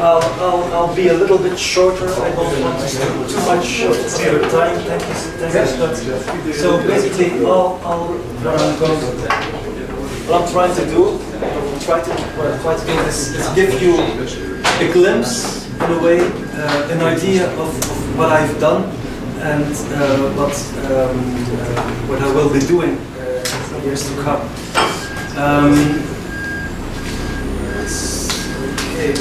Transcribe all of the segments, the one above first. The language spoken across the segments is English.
I'll be a little bit shorter. I don't want to steal too much of your time. Thank you. So basically, what I'm trying to do, try to do is give you a glimpse, in a way, an idea of what I've done and what I will be doing in years to come. Okay.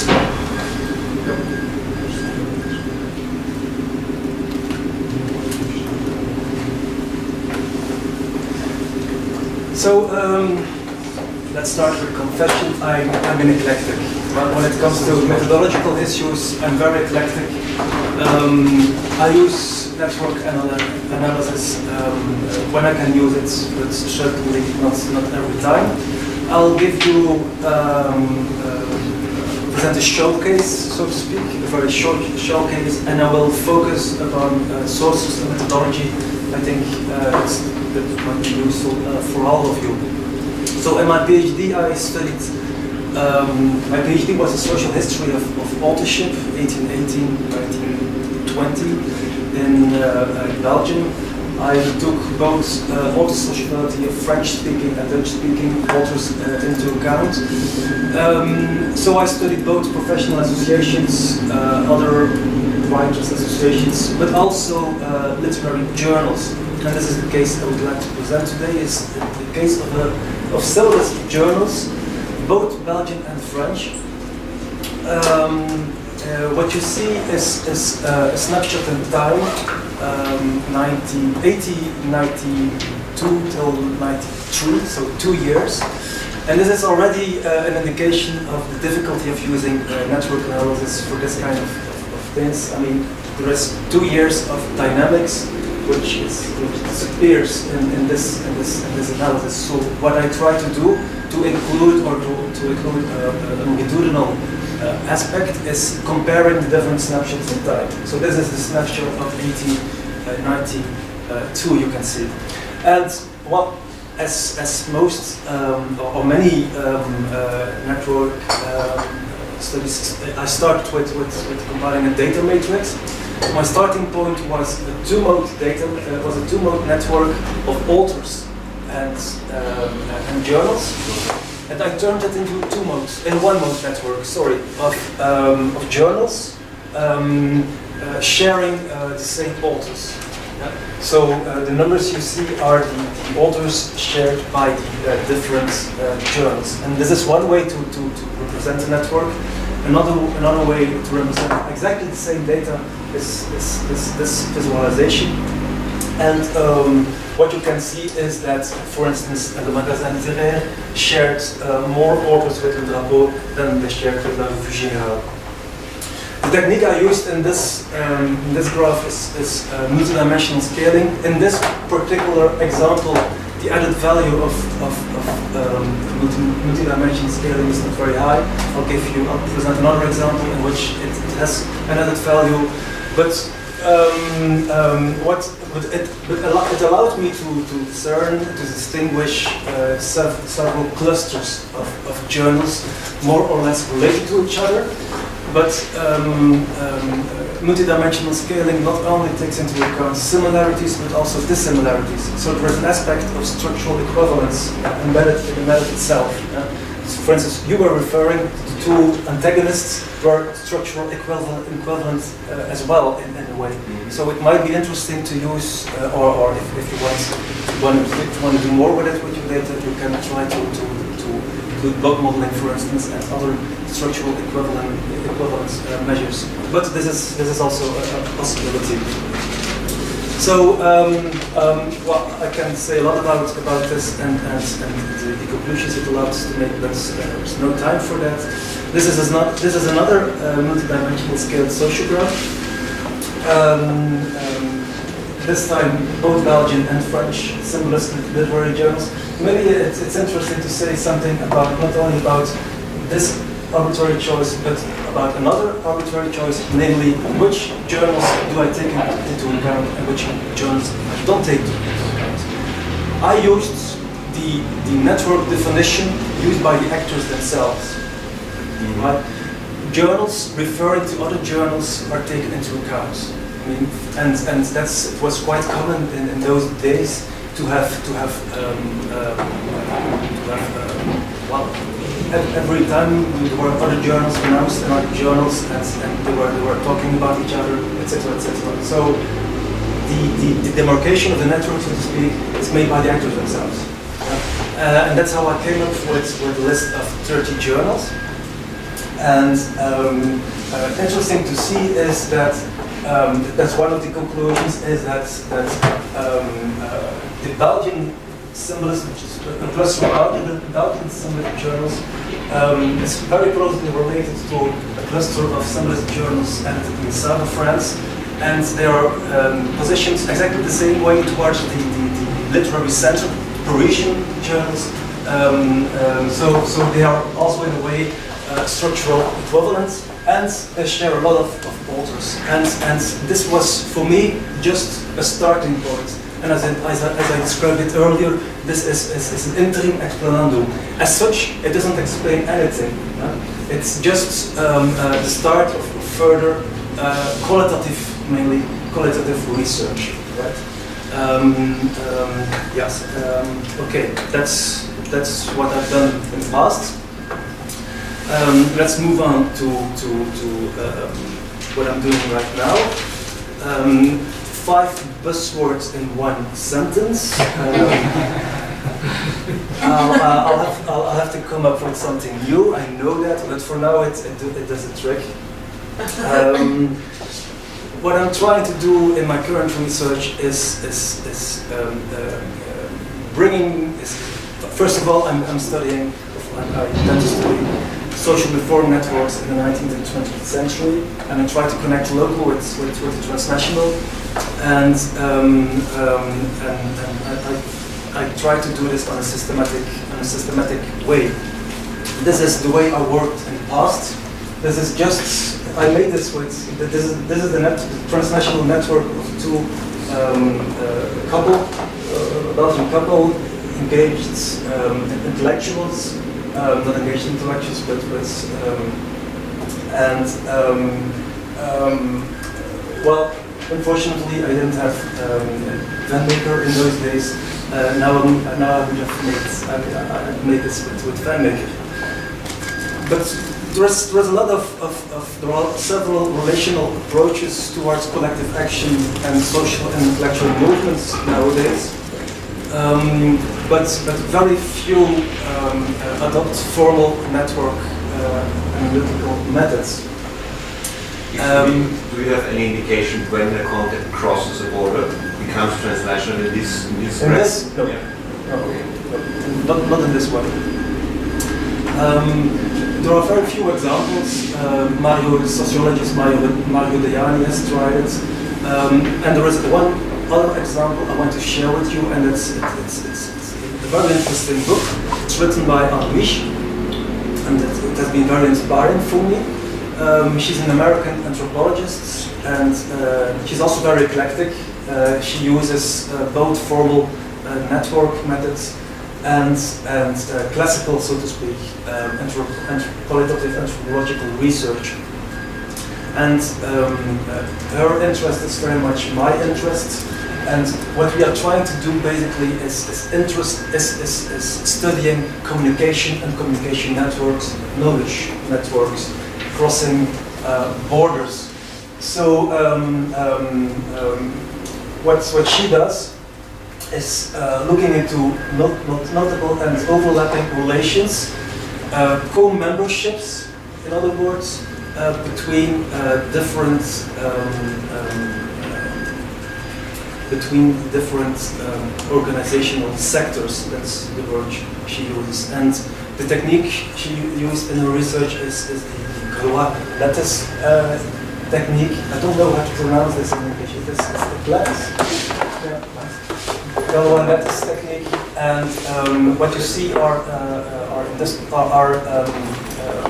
So let's start with confession. I'm an eclectic. When it comes to methodological issues, I'm very eclectic. I use network analysis when I can use it, but certainly not every time. I'll give you present a showcase, so to speak, a very short showcase, and I will focus upon sources and methodology. I think that might be useful for all of you. So in my PhD, I studied. My PhD was a social history of authorship, 1818-1920, in Belgium. I took both author sociability of French-speaking and Dutch-speaking authors into account. So I studied both professional associations, other writers' associations, but also literary journals. And this is the case I would like to present today. Is the case of several journals, both Belgian and French. What you see is a snapshot in time, 1992 till 93, so 2 years. And this is already an indication of the difficulty of using network analysis for this kind of things. I mean, there is 2 years of dynamics, which disappears in this analysis. So what I try to do to include a longitudinal aspect is comparing the different snapshots in time. So this is the snapshot of 1892, you can see. And well, as most or many network studies, I start with compiling a data matrix. My starting point was a two-mode network of authors and journals. And I turned it into one-mode network, of journals sharing the same authors. Yeah? So the numbers you see are the authors shared by the different journals. And this is one way to represent a network. Another way to represent exactly the same data is this visualization. And what you can see is that, for instance, the Magasin Littéraire shared more authors with Le Drapeau than they shared with La Revue Générale. The technique I used in this graph is multidimensional scaling. In this particular example, the added value of multidimensional scaling is not very high. I'll present another example in which it has an added value, but it allowed me to distinguish several clusters of journals, more or less related to each other. But multidimensional scaling not only takes into account similarities but also dissimilarities. So there is an aspect of structural equivalence embedded in the method itself. So for instance, you were referring to two antagonists were structural equivalent as well in a way. So it might be interesting to use, or if you want to do more with it with your data, you can try to do block modeling, for instance, and other structural equivalence measures. But this is also a possibility. So well, I can say a lot about this and the conclusions it allows to make, but there's no time for that. This is another multidimensional scaled sociogram. This time both Belgian and French symbolist literary journals. Maybe it's interesting to say something about not only about this arbitrary choice, but about another arbitrary choice, namely which journals do I take into account and which journals I don't take into account. I used the network definition used by the actors themselves. Right? journals referring to other journals are taken into account. I mean, and it was quite common in those days to have well, every time there were other journals announced and other journals, and they were talking about each other, etc., etc. So the demarcation of the network, so to speak, is made by the actors themselves. And that's how I came up with a list of 30 journals. And interesting to see is that that's one of the conclusions, is that the Belgian symbolism, which is a cluster of Belgian symbolism journals, is very closely related to a cluster of symbolism journals in the south of France, and they are positioned exactly the same way towards the literary center, Parisian journals. So they are also in a way structural equivalents, and they share a lot of authors. And this was for me just a starting point. And as I described it earlier, this is an interim explanandum. As such, it doesn't explain anything. It's just the start of further mainly qualitative research. Right? Yes. Okay. That's what I've done in the past. Let's move on to what I'm doing right now. 5 buzzwords in 1 sentence. I'll have to come up with something new. I know that, but for now it does a trick. What I'm trying to do in my current research is first of all, I'm studying. I intend to study social reform networks in the 19th and 20th century, and I try to connect local with the transnational, and I try to do this on a systematic way. This is the way I worked in the past. This is just I made this with this is the transnational network of 2 Belgian couple engaged intellectuals. Not engaged intellectuals, but well, unfortunately, I didn't have Van Maker in those days. Now I would have made this with Van Maker. But there are several relational approaches towards collective action and social and intellectual movements nowadays. But very few adopt formal network analytical methods. Do you have any indication when the content crosses a border, becomes transnational in this? In this? No. Yeah. No. Not in this way. There are very few examples. Sociologist Mario Dejani has tried it, and there is one other example I want to share with you, and it's a very interesting book. It's written by Anouish, and it has been very inspiring for me. She's an American anthropologist, and she's also very eclectic. She uses both formal network methods and classical, so to speak, qualitative anthropological research. And her interest is very much my interest. And what we are trying to do basically is studying communication and communication networks, knowledge networks, crossing borders. So what she does is looking into notable and overlapping relations, co-memberships, in other words, between different organizational sectors. That's the word she uses. And the technique she used in her research is the Galois lattice technique. I don't know how to pronounce this in English. It's the lattice. Galois lattice technique. And what you see are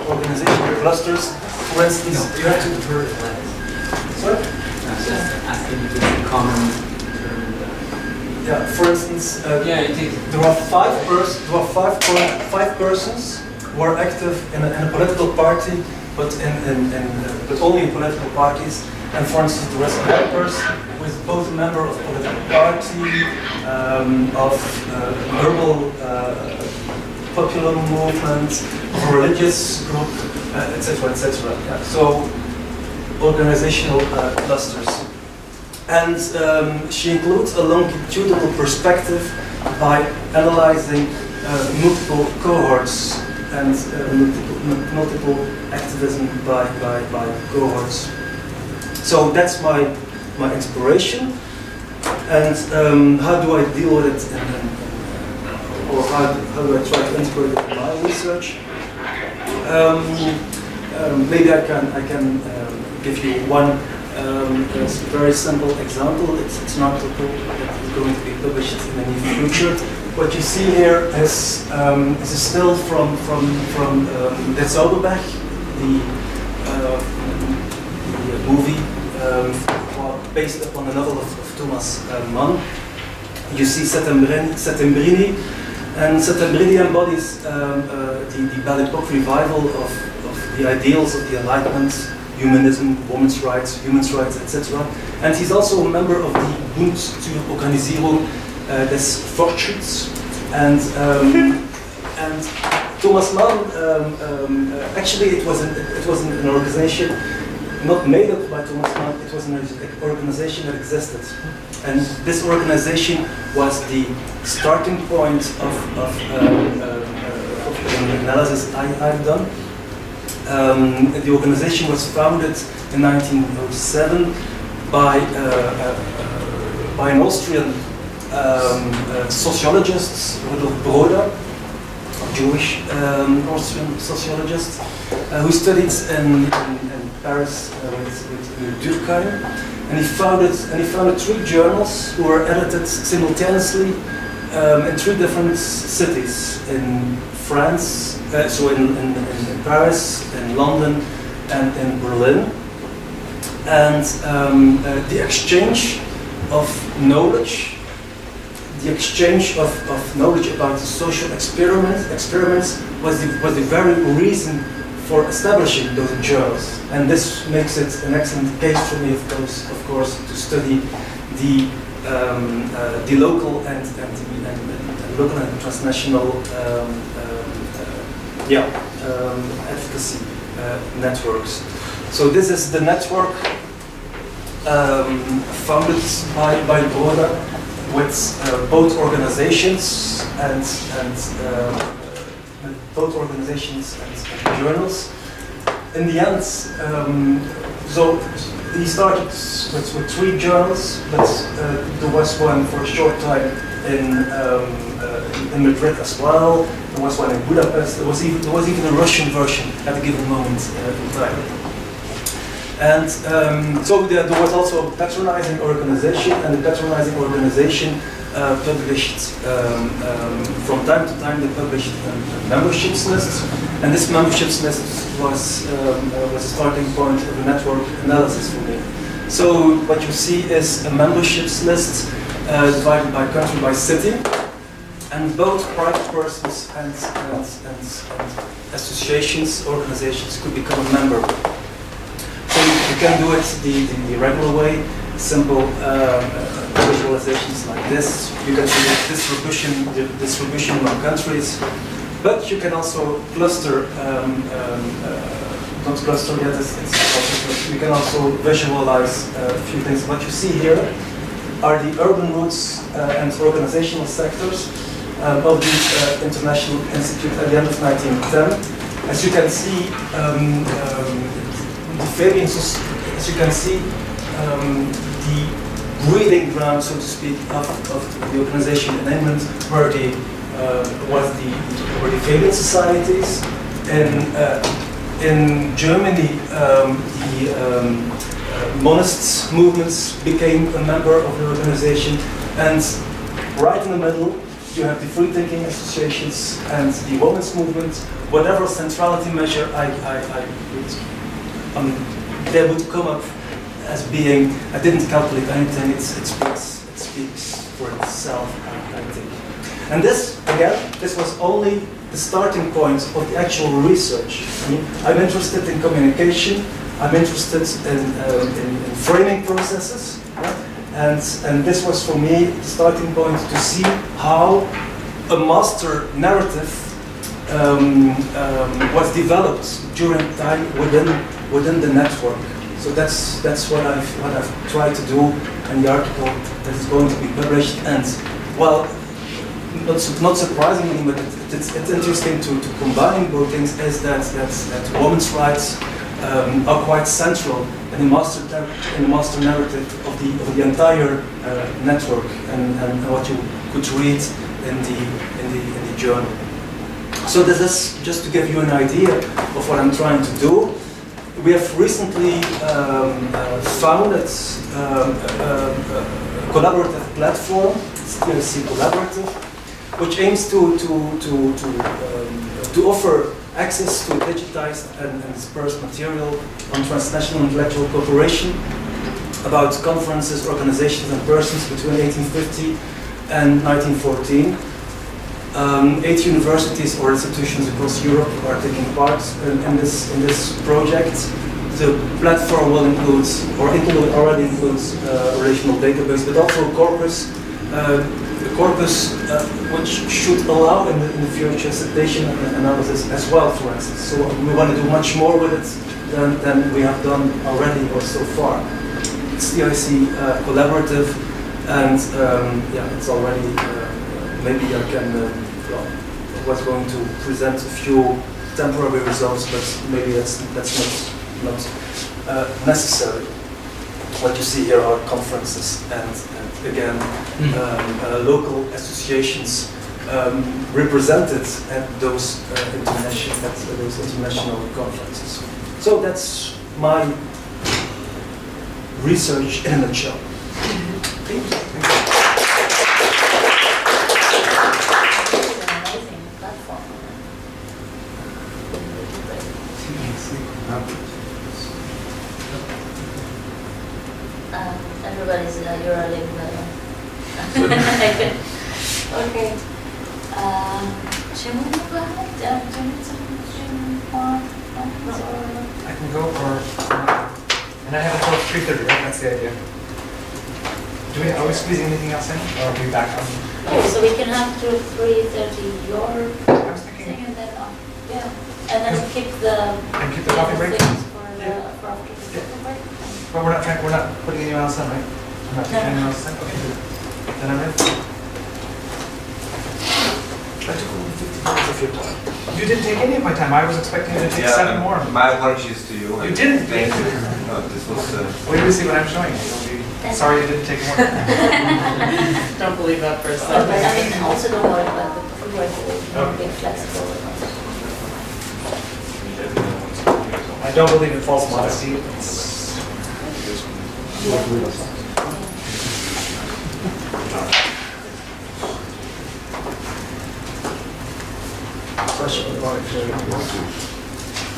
organizational clusters. For instance, you have to refer to lattice. Sorry? Asking you to comment. Yeah, for instance, there are five persons who are active in a political party but but only in political parties. And for instance, there was members with both a member of political party, of herbal popular movement, of a religious group, etc., etc. Yeah. So organizational clusters. And she includes a longitudinal perspective by analyzing multiple cohorts and multiple activism by cohorts. So that's my inspiration. And how do I deal with it, or how do I try to integrate it in my research? Maybe I can give you one very simple example. It's an article that is going to be published in the near future. What you see here is a still from Der Zauberberg, the movie based upon a novel of Thomas Mann. You see Settembrini, and Settembrini embodies the Belle Epoque revival of the ideals of the Enlightenment, humanism, women's rights, etc. And he's also a member of the Bund zur Organisierung des Fortschritts. And Thomas Mann, actually it was an organization not made up by Thomas Mann, it was an organization that existed. And this organization was the starting point of the analysis I've done. The organization was founded in 1907 by an Austrian sociologist, Rudolf Broder, a Jewish Austrian sociologist, who studied in Paris with Durkheim, and he founded 3 journals who were edited simultaneously in 3 different cities in France, so in Paris, in London, and in Berlin. And the exchange of knowledge, about the social experiments was the very reason for establishing those journals. And this makes it an excellent case for me, of course, to study the local and local and transnational advocacy networks. So this is the network founded by Broder, with both organizations and journals. In the end, so he started with 3 journals, but there was one for a short time in Madrid as well. There was one in Budapest. There was even a Russian version at a given moment in time. And so there was also a patronizing organization, and the patronizing organization published from time to time. They published memberships lists, and this memberships list was a starting point of a network analysis for me. So what you see is a memberships list divided by country, by city, and both private persons and associations, organizations could become a member. So you can do it the regular way, simple visualizations like this. You can see the distribution among countries, but you can also cluster, not cluster yet, you can also visualize a few things. What you see here are the urban roots and organizational sectors of the International Institute at the end of 1910. As you can see, the variances, as you can see, the breeding ground, so to speak, of the organization in England were the Fabian societies. In Germany, the monist movements became a member of the organization, and right in the middle you have the free-thinking associations and the women's movement. Whatever centrality measure they would come up as being, I didn't calculate anything, it speaks for itself, I think. And this, again, this was only the starting point of the actual research. I'm interested in communication. I'm interested in framing processes. And this was for me the starting point to see how a master narrative was developed during time within the network. So that's what I've tried to do in the article that is going to be published. And well, not surprisingly, but it's interesting to combine both things. Is that women's rights are quite central in the master narrative of the entire network, and what you could read in the journal. So this is just to give you an idea of what I'm trying to do. We have recently founded a collaborative platform, TLC Collaborative, which aims to offer access to digitized and dispersed material on transnational intellectual cooperation about conferences, organizations, and persons between 1850 and 1914. 8 universities or institutions across Europe are taking part in this project. The platform will include, or already includes, a relational database, but also a corpus, which should allow in the future citation analysis as well, for instance. So we want to do much more with it than we have done already or so far. It's the IC collaborative, and yeah, it's already, maybe I can, I was going to present a few temporary results, but maybe that's not necessary. What you see here are conferences and again, local associations represented at those international conferences. So that's my research in a nutshell. Thank you. Everybody's URLing Okay. Shall we go ahead? Do you need something more? I can go, or and I have until 3:30, right? That's the idea. Are we squeezing anything else in, or are we back on? Oh, so we can have to 3:30 your I was thing, thinking, and then and then keep the coffee break? things for Yeah. for after the coffee break. but we're not putting anyone else in, right? I'm not putting anyone else in. Okay, good. Then I'm in. I took only 50 minutes of your time. You didn't take any of my time. I was expecting you to take 7 more. My apologies to you. You didn't. Thank you. No, this was. Wait till you see what I'm showing you. You'll be sorry you didn't take more. Don't believe that for a But second. I mean, also don't worry about the coffee break. We'll be flexible. I don't believe in false modesty.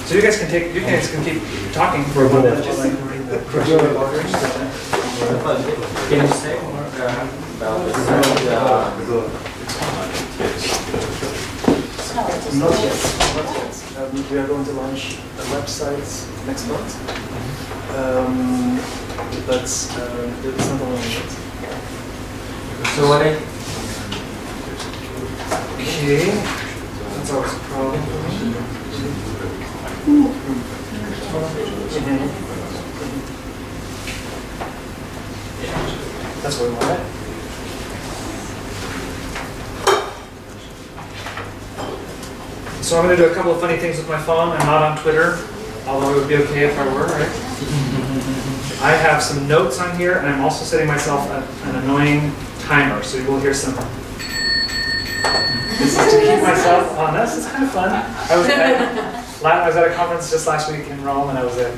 So you guys can keep talking for a moment. Can you say more about this? Not yet. We are going to launch a website next month, but it's not only yet. So what Okay, that's always a problem for me. That's what we want. So I'm going to do a couple of funny things with my phone. I'm not on Twitter, although it would be okay if I were, right? I have some notes on here, and I'm also setting myself an annoying timer, so you will hear some. This is to keep myself honest. It's kind of fun. I was at a conference just last week in Rome, and I was at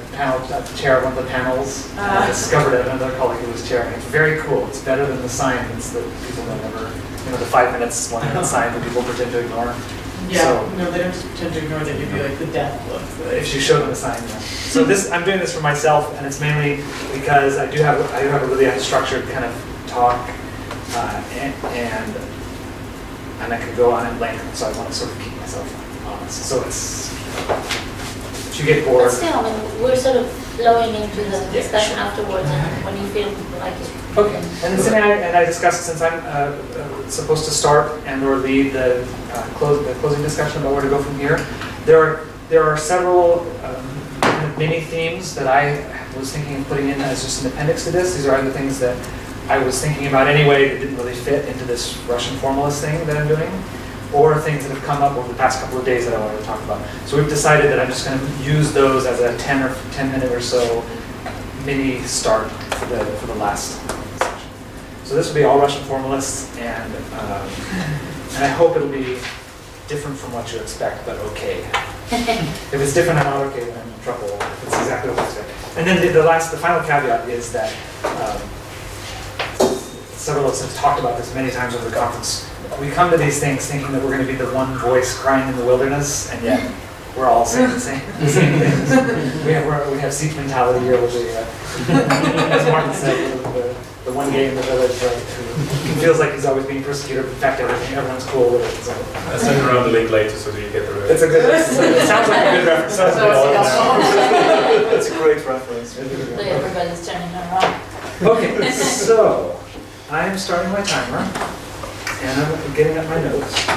the chair of one of the panels. And I discovered it, another colleague who was chairing. It's very cool. It's better than the science that people don't ever, the 5 minutes, 1 minute sign that people pretend to ignore. Yeah, So- no, they don't just pretend to ignore, they give you like the death look. If you show them a sign, yeah. So I'm doing this for myself, and it's mainly because I do have a really unstructured kind of talk, and and I could go on at length, so I want to sort of keep myself honest. So it's, if you get bored. But still, I mean, we're sort of flowing into the discussion afterwards, and when you feel like it. Okay, and I discussed, since I'm supposed to start and or lead the closing discussion about where to go from here, there are several kind of mini themes that I was thinking of putting in as just an appendix to this. These are other things that I was thinking about anyway that didn't really fit into this Russian formalist thing that I'm doing, or things that have come up over the past couple of days that I wanted to talk about. So we've decided that I'm just going to use those as a 10 minute or so mini start for the last section. So this will be all Russian formalists, and I hope it'll be different from what you expect, but okay. If it's different and not okay, then I'm in trouble. It's exactly what I expect. And then the final caveat is that several of us have talked about this many times over the conference. We come to these things thinking that we're going to be the one voice crying in the wilderness, and yet we're all saying the same things. We have siege mentality here with as Martin said, the one gay in the village, right, who feels like he's always being persecuted. In fact, everyone's cool with it. So. I'll send around the link later so that you get the reference. It's a good. It sounds like a good reference. It's a great reference. So everybody's turning around. Okay, so I'm starting my timer, and I'm getting up my notes.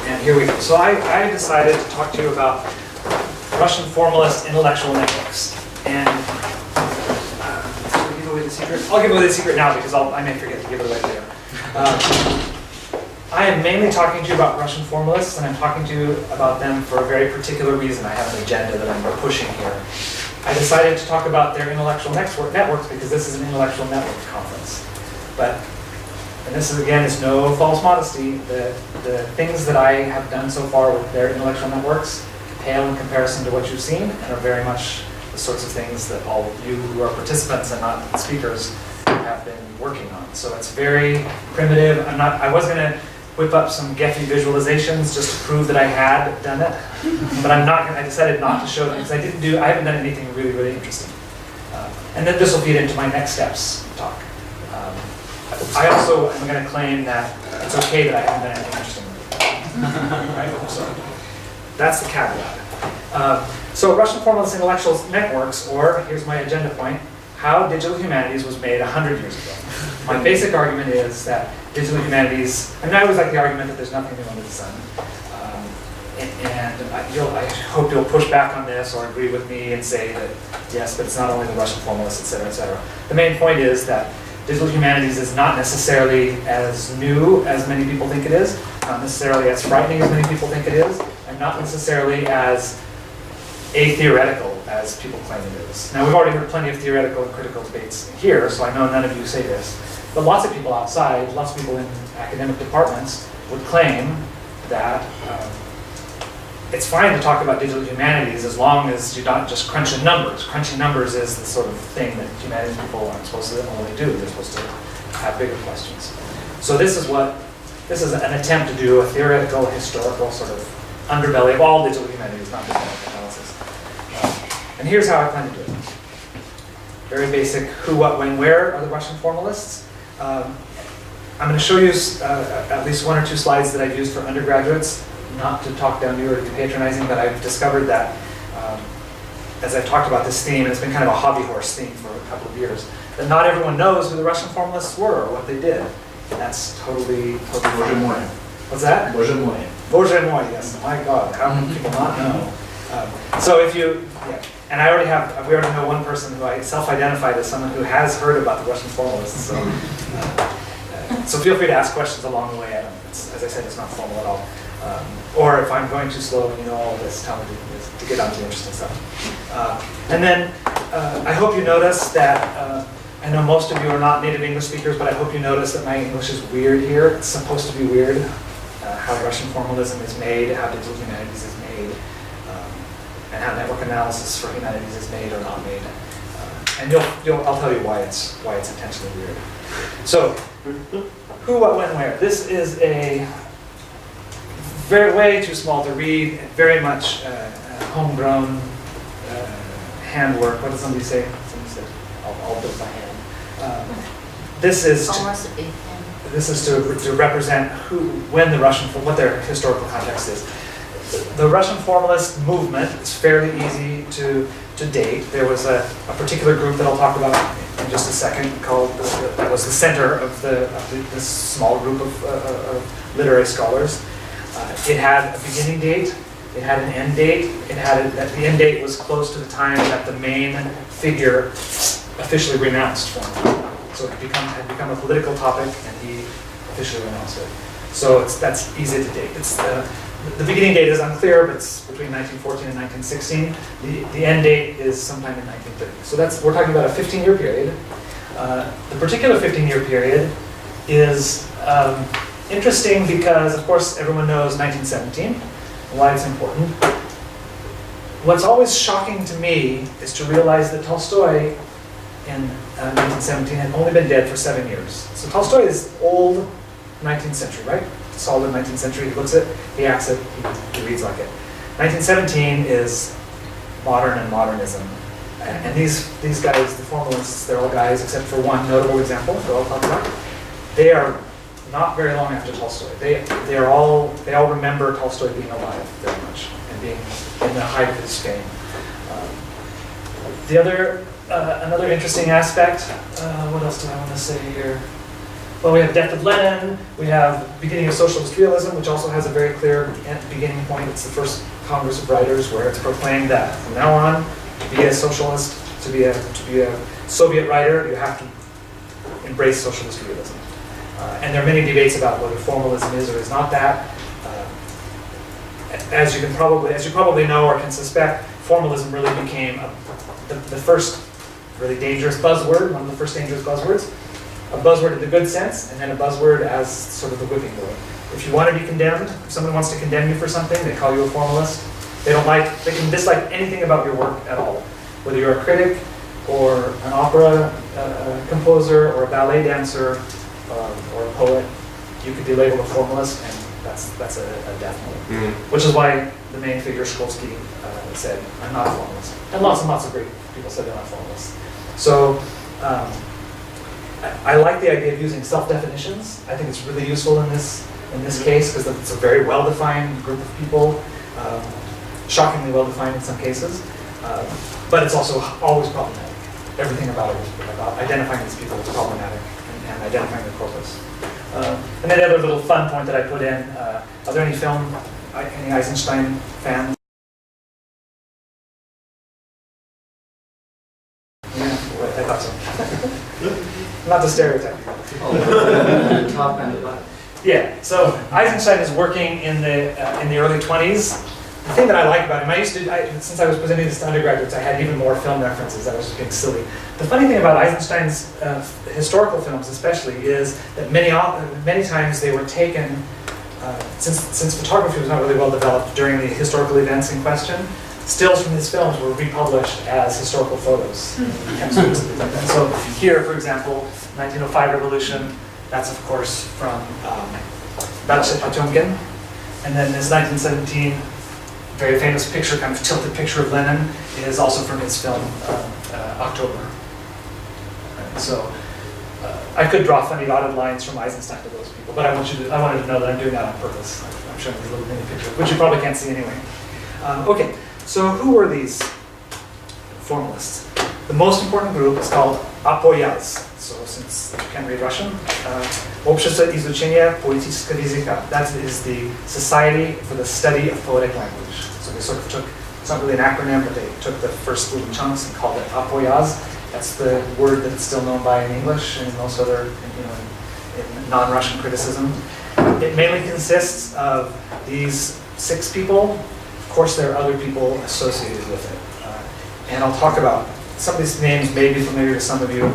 And here we go. So I decided to talk to you about Russian formalist intellectual networks. And should I give away the secret? I'll give away the secret now because I may forget to give it away later. I am mainly talking to you about Russian formalists, and I'm talking to you about them for a very particular reason. I have an agenda that I'm pushing here. I decided to talk about their intellectual networks because this is an intellectual network conference. And this is, again, is no false modesty. The things that I have done so far with their intellectual networks pale in comparison to what you've seen, and are very much the sorts of things that all of you who are participants and not speakers have been working on. So it's very primitive. I was going to whip up some Gephi visualizations just to prove that I had done it, but I'm not. I decided not to show them because I haven't done anything really, really interesting. And then this will feed into my next steps talk. I also am going to claim that it's okay that I haven't done anything interesting. Right? So that's the caveat. So Russian formalist intellectual networks, or here's my agenda point, how digital humanities was made 100 years ago. My basic argument is that digital humanities, I mean, I always like the argument that there's nothing new under the sun. I hope you'll push back on this or agree with me and say that, yes, but it's not only the Russian formalists, et cetera, et cetera. The main point is that digital humanities is not necessarily as new as many people think it is, not necessarily as frightening as many people think it is, and not necessarily as atheoretical as people claim it is. Now, we've already heard plenty of theoretical and critical debates here, so I know none of you say this, but lots of people outside, lots of people in academic departments would claim that it's fine to talk about digital humanities as long as you're not just crunching numbers. Crunching numbers is the sort of thing that humanities people aren't supposed to only do. They're supposed to have bigger questions. So this is an attempt to do a theoretical, historical sort of underbelly of all digital humanities, not just analysis. And here's how I plan to do it. Very basic: who, what, when, where are the Russian formalists. I'm going to show you at least one or two slides that I've used for undergraduates. Not to talk down to you or to be patronizing, but I've discovered that as I've talked about this theme, and it's been kind of a hobby horse theme for a couple of years, that not everyone knows who the Russian formalists were or what they did. And that's totally What's that? Bоже mой, yes. My God, how can people not know? So if you, and we already know one person who I self-identified as someone who has heard about the Russian formalists. So feel free to ask questions along the way. As I said, it's not formal at all. Or if I'm going too slow and you know all of this, tell me to get on to the interesting stuff. And then I hope you notice that, I know most of you are not native English speakers, but I hope you notice that my English is weird here. It's supposed to be weird. How Russian formalism is made, how digital humanities is made, and how network analysis for humanities is made or not made. And I'll tell you why it's intentionally weird. So, who, what, when, where. This is a way too small to read, very much homegrown handwork. What does somebody say? Somebody said, I'll build my hand. This is... Home recipe. this is to represent when the Russian, what their historical context is. The Russian formalist movement is fairly easy to date. There was a particular group that I'll talk about in just a second called, that was the center of this small group of literary scholars. It had a beginning date, it had an end date, the end date was close to the time that the main figure officially renounced form. So it had become a political topic, and he officially renounced it. So that's easy to date. The beginning date is unclear, but it's between 1914 and 1916. The end date is sometime in 1930. So we're talking about a 15-year period. The particular 15-year period is interesting because, of course, everyone knows 1917, why it's important. What's always shocking to me is to realize that Tolstoy in 1917 had only been dead for 7 years. So Tolstoy is old 19th century, right? Solid 19th century. He looks it, he acts it, he reads like it. 1917 is modern and modernism. And these guys, the formalists, they're all guys except for one notable example that I'll talk about. They are not very long after Tolstoy. They all remember Tolstoy being alive very much and being in the height of his fame. Another interesting aspect, what else do I want to say here? Well, we have Death of Lenin, we have beginning of socialist realism, which also has a very clear beginning point. It's the first Congress of Writers where it's proclaimed that from now on, to be a socialist, to be a Soviet writer, you have to embrace socialist realism. And there are many debates about whether formalism is or is not that. As you probably know or can suspect, formalism really became the first really dangerous buzzword, one of the first dangerous buzzwords. A buzzword in the good sense, and then a buzzword as sort of the whipping boy. If you want to be condemned, if someone wants to condemn you for something, they call you a formalist. They can dislike anything about your work at all. Whether you're a critic, or an opera composer, or a ballet dancer, or a poet, you could be labeled a formalist, and that's a death knell. Which is why the main figure, Shklovsky, said, I'm not a formalist. And lots of great people said they're not formalists. So, I like the idea of using self-definitions. I think it's really useful in this case because it's a very well-defined group of people, shockingly well-defined in some cases, but it's also always problematic. Everything about identifying these people is problematic and identifying the corpus. And then the other little fun point that I put in, are there any Eisenstein fans? Yeah, I thought so. Not the stereotype. The top and the bottom. Yeah, so Eisenstein is working in the early 20s. The thing that I like about him, since I was presenting this to undergraduates, I had even more film references. I was just being silly. The funny thing about Eisenstein's historical films especially is that many times they were taken, since photography was not really well developed during the historical events in question, stills from his films were republished as historical photos. And so here, for example, 1905 Revolution, that's of course from Potemkin. And then this 1917 very famous picture, kind of tilted picture of Lenin, is also from his film October. So I could draw funny dotted lines from Eisenstein to those people, but I wanted to know that I'm doing that on purpose. I'm showing these little mini pictures, which you probably can't see anyway. Okay. So who were these formalists? The most important group is called Apoyaz. So since you can't read Russian, Общество изучения поэтического языка. That is the Society for the Study of Poetic Language. So they sort of took, it's not really an acronym, but they took the first little chunks and called it Apoyaz. That's the word that it's still known by in English and in most other, in non-Russian criticism. It mainly consists of these 6 people. Of course, there are other people associated with it. And I'll talk about, some of these names may be familiar to some of you.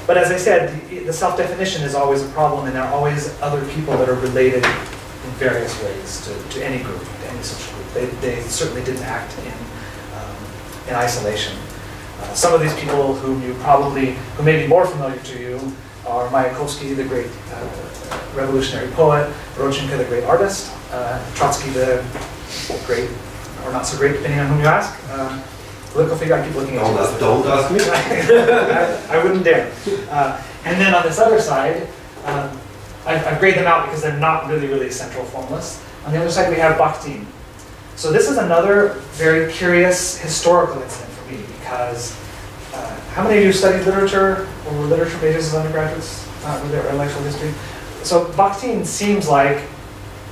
But as I said, the self-definition is always a problem, and there are always other people that are related in various ways to any group, to any social group. They certainly didn't act in isolation. Some of these people who may be more familiar to you are Mayakovsky, the great revolutionary poet, Rodchenko, the great artist, Trotsky, the great, or not so great, depending on whom you ask. Political figure, I keep looking at you. Don't ask me. I wouldn't dare. And then on this other side, I've graded them out because they're not really central formalists. On the other side, we have Bakhtin. So this is another very curious historical incident for me because how many of you studied literature or were literature majors as undergraduates with their intellectual history? So Bakhtin seems like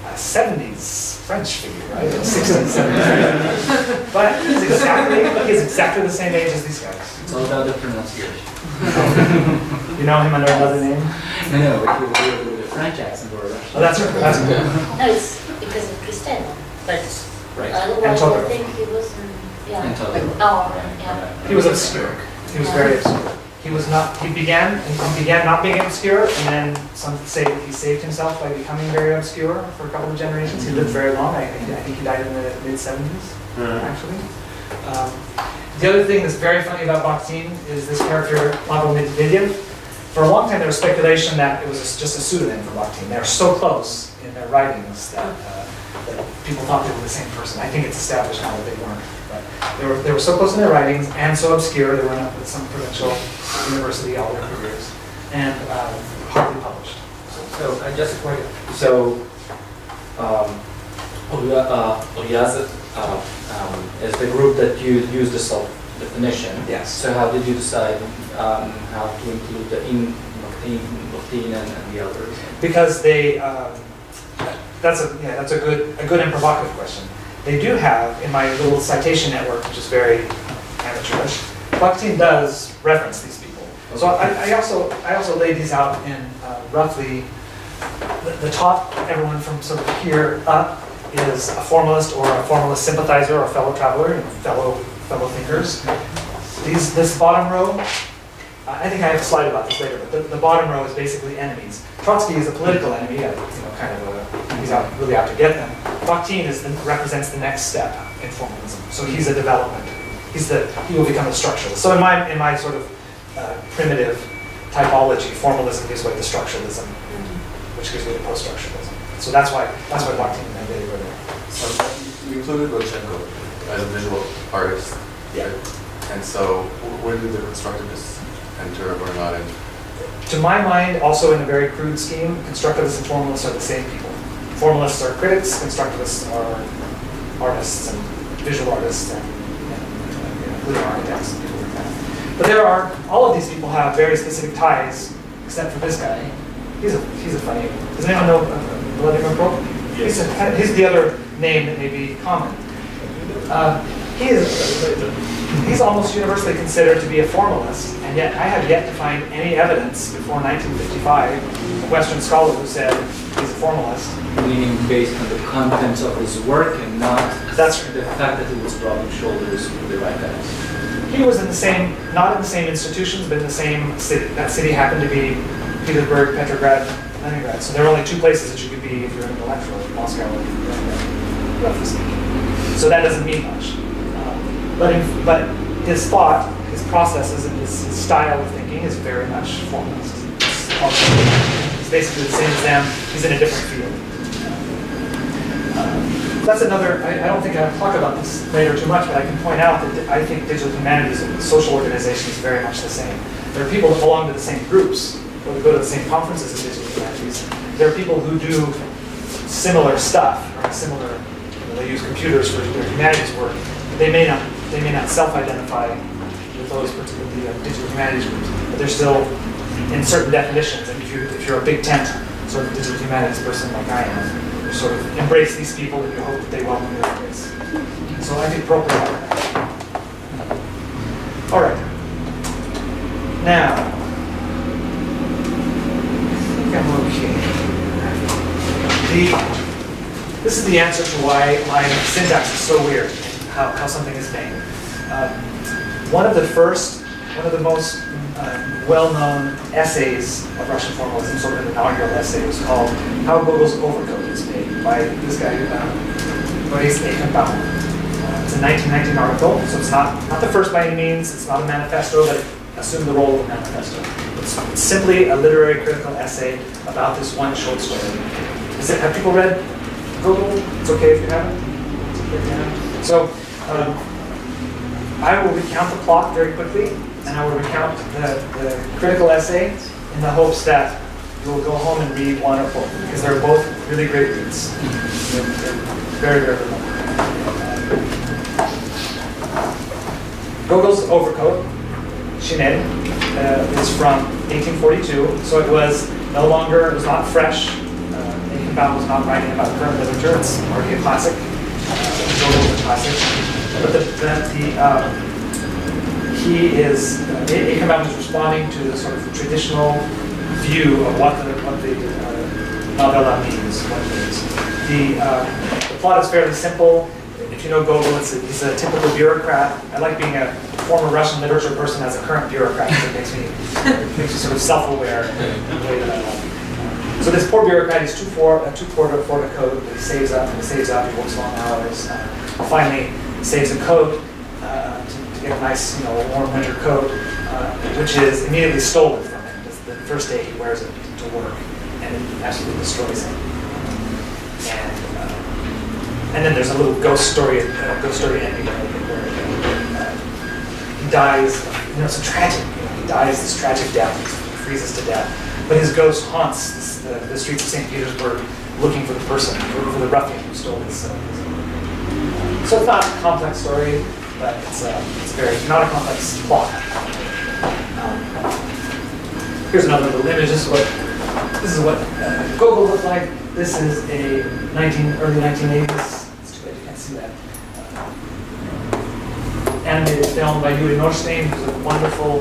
a 70s French figure, right? 60s, 70s. But he's exactly the same age as these guys. It's all about the pronunciation. You know him under another name? No, but he was with a French accent or a Russian. Oh, that's right. That's good. No, it's because of Christine, but Right. otherwise Totoro. I think he wasn't, yeah. And Totoro. Oh, yeah. He was obscure. He was very obscure. He was not. He began not being obscure, and then some say that he saved himself by becoming very obscure for a couple of generations. He lived very long. I think he died in the mid-70s, actually. The other thing that's very funny about Bakhtin is this character Pavel Medvedev. For a long time, there was speculation that it was just a pseudonym for Bakhtin. They were so close in their writings that people thought they were the same person. I think it's established now that they weren't. But they were so close in their writings and so obscure, they went up with some provincial university all their careers and hardly published. So I just wondered, so Olyaz is the group that you use the self-definition. Yes. So how did you decide how to include the Bakhtin and the others? Because they, that's a good and provocative question. They do have, in my little citation network, which is very amateurish, Bakhtin does reference these people. So I also laid these out in roughly the top. Everyone from sort of here up is a formalist or a formalist sympathizer or fellow traveler, fellow thinkers. This bottom row, I think I have a slide about this later, but the bottom row is basically enemies. Trotsky is a political enemy, he's really out to get them. Bakhtin represents the next step in formalism. So he's a development. He will become a structuralist. So in my sort of primitive typology, formalism gives way to structuralism, which gives way to post-structuralism. So that's why Bakhtin and Medvedev were there. So you included Rodchenko as a visual artist. Yeah. And so where did the constructivists enter or not enter? To my mind, also in a very crude scheme, constructivists and formalists are the same people. Formalists are critics, constructivists are artists and visual artists and including architects and people like that. But all of these people have very specific ties, except for this guy. He's a funny. Does anyone know Vladimir Pro? Yes. He's the other name that may be common. He's almost universally considered to be a formalist, and yet I have yet to find any evidence before 1955, a Western scholar who said he's a formalist. Meaning based on the contents of his work and not That's the fact that he was rubbing shoulders with the right guys. He was not in the same institutions, but in the same city. That city happened to be Petersburg, Petrograd, Leningrad. So there are only two places that you could be if you're an intellectual, Moscow or Leningrad, roughly speaking. So that doesn't mean much. But his thought, his processes, and his style of thinking is very much formalist. It's basically the same as them. He's in a different field. That's another, I don't think I'll talk about this later too much, but I can point out that I think digital humanities and social organization is very much the same. There are people that belong to the same groups, or that go to the same conferences as digital humanities. There are people who do similar stuff, or similar, they use computers for their humanities work. They may not self-identify with those particular digital humanities groups, but they're still in certain definitions. And if you're a big tent sort of digital humanities person like I am, you sort of embrace these people and you hope that they welcome your embrace. So I think appropriate. All right. Now, I think I'm okay. This is the answer to why my syntax is so weird, how something is named. One of the most well-known essays of Russian formalism, sort of an inaugural essay, was called How Gogel's Overcoat is Made by this guy, Boris Eichenbaum. It's a 1919 article, so it's not the first by any means, it's not a manifesto, but it assumed the role of a manifesto. It's simply a literary critical essay about this one short story. Have people read Gogol? It's okay if you haven't. So I will recount the plot very quickly, and I will recount the critical essay in the hopes that you will go home and read one or both, because they're both really great reads. They're very, very remarkable. Gogol's Overcoat, Shined, is from 1842, so it was not fresh. Eichenbaum was not writing about current literature, it's already a classic. Gogol is a classic. But Eichenbaum is responding to the sort of traditional view of what the novella means, what it means. The plot is fairly simple. If you know Gogol, he's a typical bureaucrat. I like being a former Russian literature person as a current bureaucrat because it makes me sort of self-aware in a way that I like. So this poor bureaucrat, he's too poor to afford a coat, but he saves up, he works long hours. Finally, he saves a coat to get a nice, warm winter coat, which is immediately stolen from him. The first day he wears it to work, and it absolutely destroys him. And then there's a little ghost story ending where he dies. It's a tragic. He dies this tragic death. He freezes to death. But his ghost haunts the streets of St. Petersburg, looking for the person, for the ruffian who stole his. So it's not a complex story, but it's not a complex plot. Here's another little image. This is what Gogol looked like. This is a early 1980s. It's too bad you can't see that. Animated film by Yuri Norstein, who's a wonderful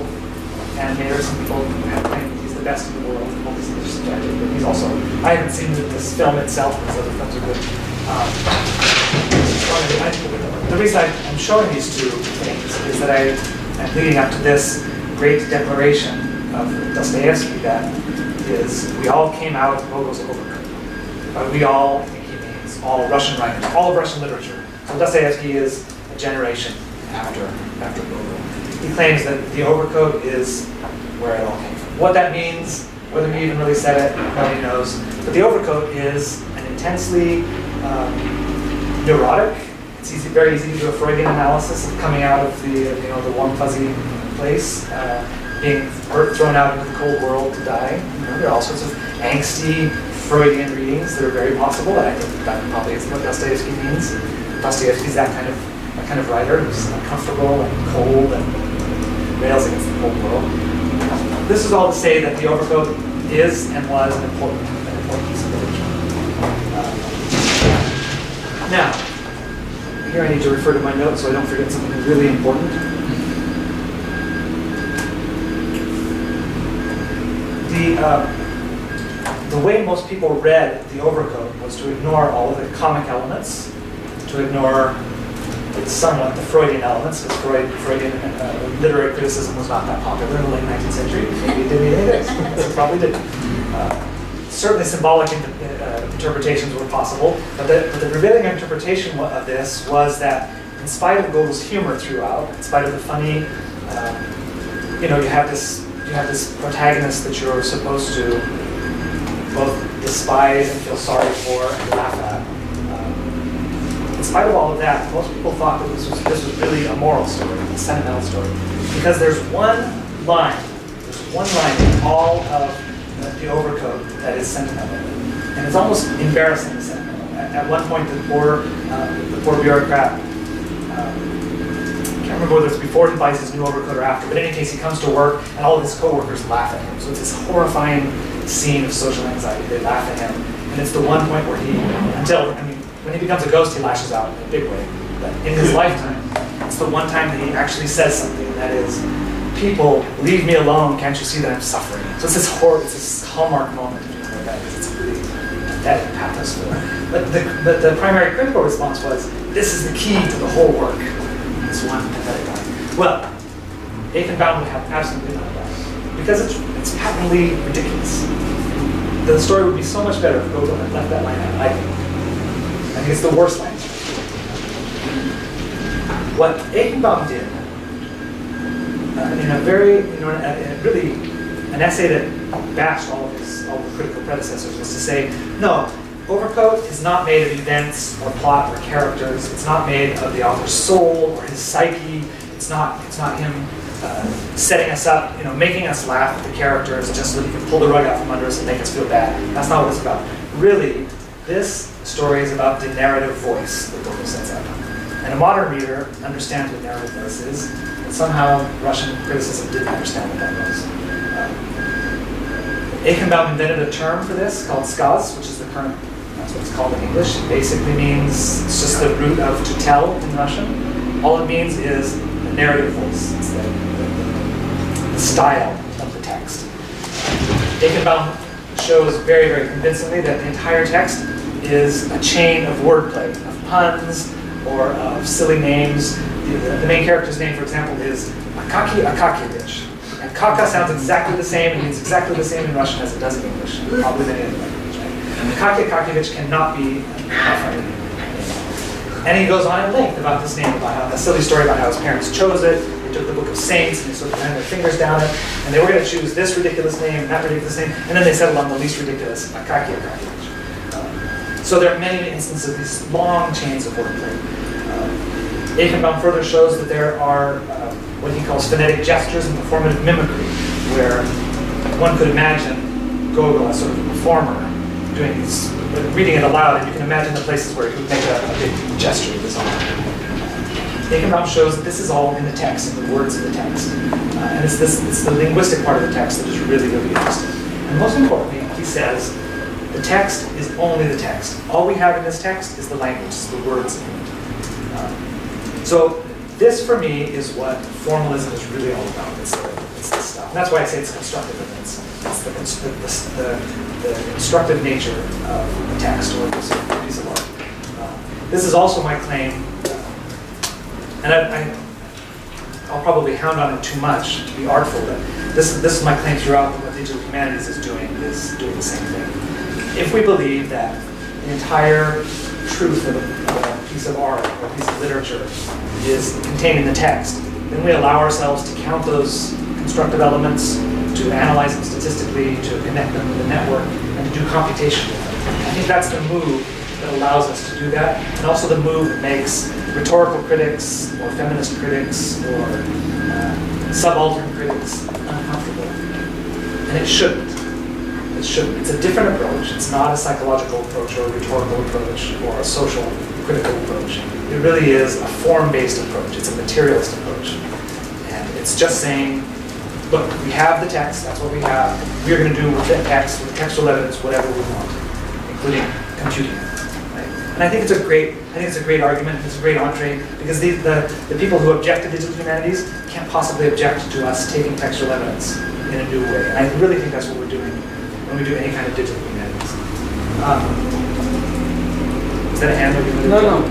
animator. Some people claim he's the best in the world. All these things are subjective, but he's also. I haven't seen this film itself, because other films are good. The reason I'm showing these two things is that I'm leading up to this great declaration of Dostoevsky that is, we all came out of Gogol's Overcoat. But we all, I think he means all Russian writers, all of Russian literature. So Dostoevsky is a generation after Gogol. He claims that the Overcoat is where it all came from. What that means, whether he even really said it, nobody knows. But the Overcoat is an intensely neurotic. It's very easy to do a Freudian analysis of coming out of the warm fuzzy place, being thrown out into the cold world to die. There are all sorts of angsty Freudian readings that are very possible, and I think that probably is what Dostoevsky means. Dostoevsky's that kind of writer who's uncomfortable and cold and rails against the cold world. This is all to say that the Overcoat is and was an important piece of literature. Now, here I need to refer to my notes so I don't forget something really important. The way most people read the Overcoat was to ignore all of the comic elements, to ignore somewhat the Freudian elements, because Freudian literary criticism was not that popular in the late 19th century. Maybe it didn't need it, it probably didn't. Certainly symbolic interpretations were possible, but the prevailing interpretation of this was that in spite of Gogol's humor throughout, in spite of the funny, you have this protagonist that you're supposed to both despise and feel sorry for and laugh at. In spite of all of that, most people thought that this was really a moral story, a sentimental story, because there's one line in all of the Overcoat that is sentimental, and it's almost embarrassingly sentimental. At one point, the poor bureaucrat. I can't remember whether it's before he buys his new overcoat or after, but in any case, he comes to work and all of his coworkers laugh at him. So it's this horrifying scene of social anxiety. They laugh at him, and it's the one point where when he becomes a ghost, he lashes out in a big way. But in his lifetime, it's the one time that he actually says something, and that is, "People, leave me alone. Can't you see that I'm suffering?" So it's this hallmark moment. It's really pathetic pathos for it. But the primary critical response was, "This is the key to the whole work." This one pathetic line. Well, Eichenbaum would have absolutely none of that, because it's patently ridiculous. The story would be so much better if Gogol had left that line out, I think. I think it's the worst line. What Eichenbaum did, in a very, really, an essay that bashed all the critical predecessors, was to say, no, Overcoat is not made of events or plot or characters. It's not made of the author's soul or his psyche. It's not him setting us up, making us laugh at the characters just so that he can pull the rug out from under us and make us feel bad. That's not what it's about. Really, this story is about the narrative voice that Gogol sets up. And a modern reader understands what narrative voice is, but somehow Russian criticism didn't understand what that was. Eichenbaum invented a term for this called skaz, which is that's what it's called in English. It basically means, it's just the root of to tell in Russian. All it means is the narrative voice. It's the style of the text. Eichenbaum shows very, very convincingly that the entire text is a chain of wordplay, of puns, or of silly names. The main character's name, for example, is Akaki Akakievich. And Kaka sounds exactly the same and means exactly the same in Russian as it does in English, probably than any other language. Right? And Akaki Akakievich cannot be a funny name. And he goes on at length about this name, about a silly story about how his parents chose it. They took the Book of Saints and they sort of ran their fingers down it, and they were going to choose this ridiculous name and that ridiculous name, and then they settled on the least ridiculous, Akaki Akakievich. So there are many instances of these long chains of wordplay. Eichenbaum further shows that there are what he calls phonetic gestures and performative mimicry, where one could imagine Gogol as sort of a performer doing these, reading it aloud, and you can imagine the places where he would make a big gesture with his arm. Eichenbaum shows that this is all in the text, in the words of the text. And it's the linguistic part of the text that is really, really interesting. And most importantly, he says, the text is only the text. All we have in this text is the language, it's the words in it. So this, for me, is what formalism is really all about. It's this stuff. And that's why I say it's constructivism. It's the constructive nature of the text or a piece of art. This is also my claim, and I'll probably hound on it too much to be artful, but this is my claim throughout what digital humanities is doing the same thing. If we believe that the entire truth of a piece of art or a piece of literature is contained in the text, then we allow ourselves to count those constructive elements, to analyze them statistically, to connect them with the network, and to do computation with them. I think that's the move that allows us to do that, and also the move that makes rhetorical critics or feminist critics or subaltern critics uncomfortable. And it shouldn't. It shouldn't. It's a different approach. It's not a psychological approach or a rhetorical approach or a social critical approach. It really is a form-based approach. It's a materialist approach. And it's just saying, look, we have the text, that's what we have. We're going to do with the text, with textual evidence, whatever we want, including computing. Right? And I think it's a great argument, it's a great entree, because the people who object to digital humanities can't possibly object to us taking textual evidence in a new way. And I really think that's what we're doing when we do any kind of digital humanities. Is that a hand? No.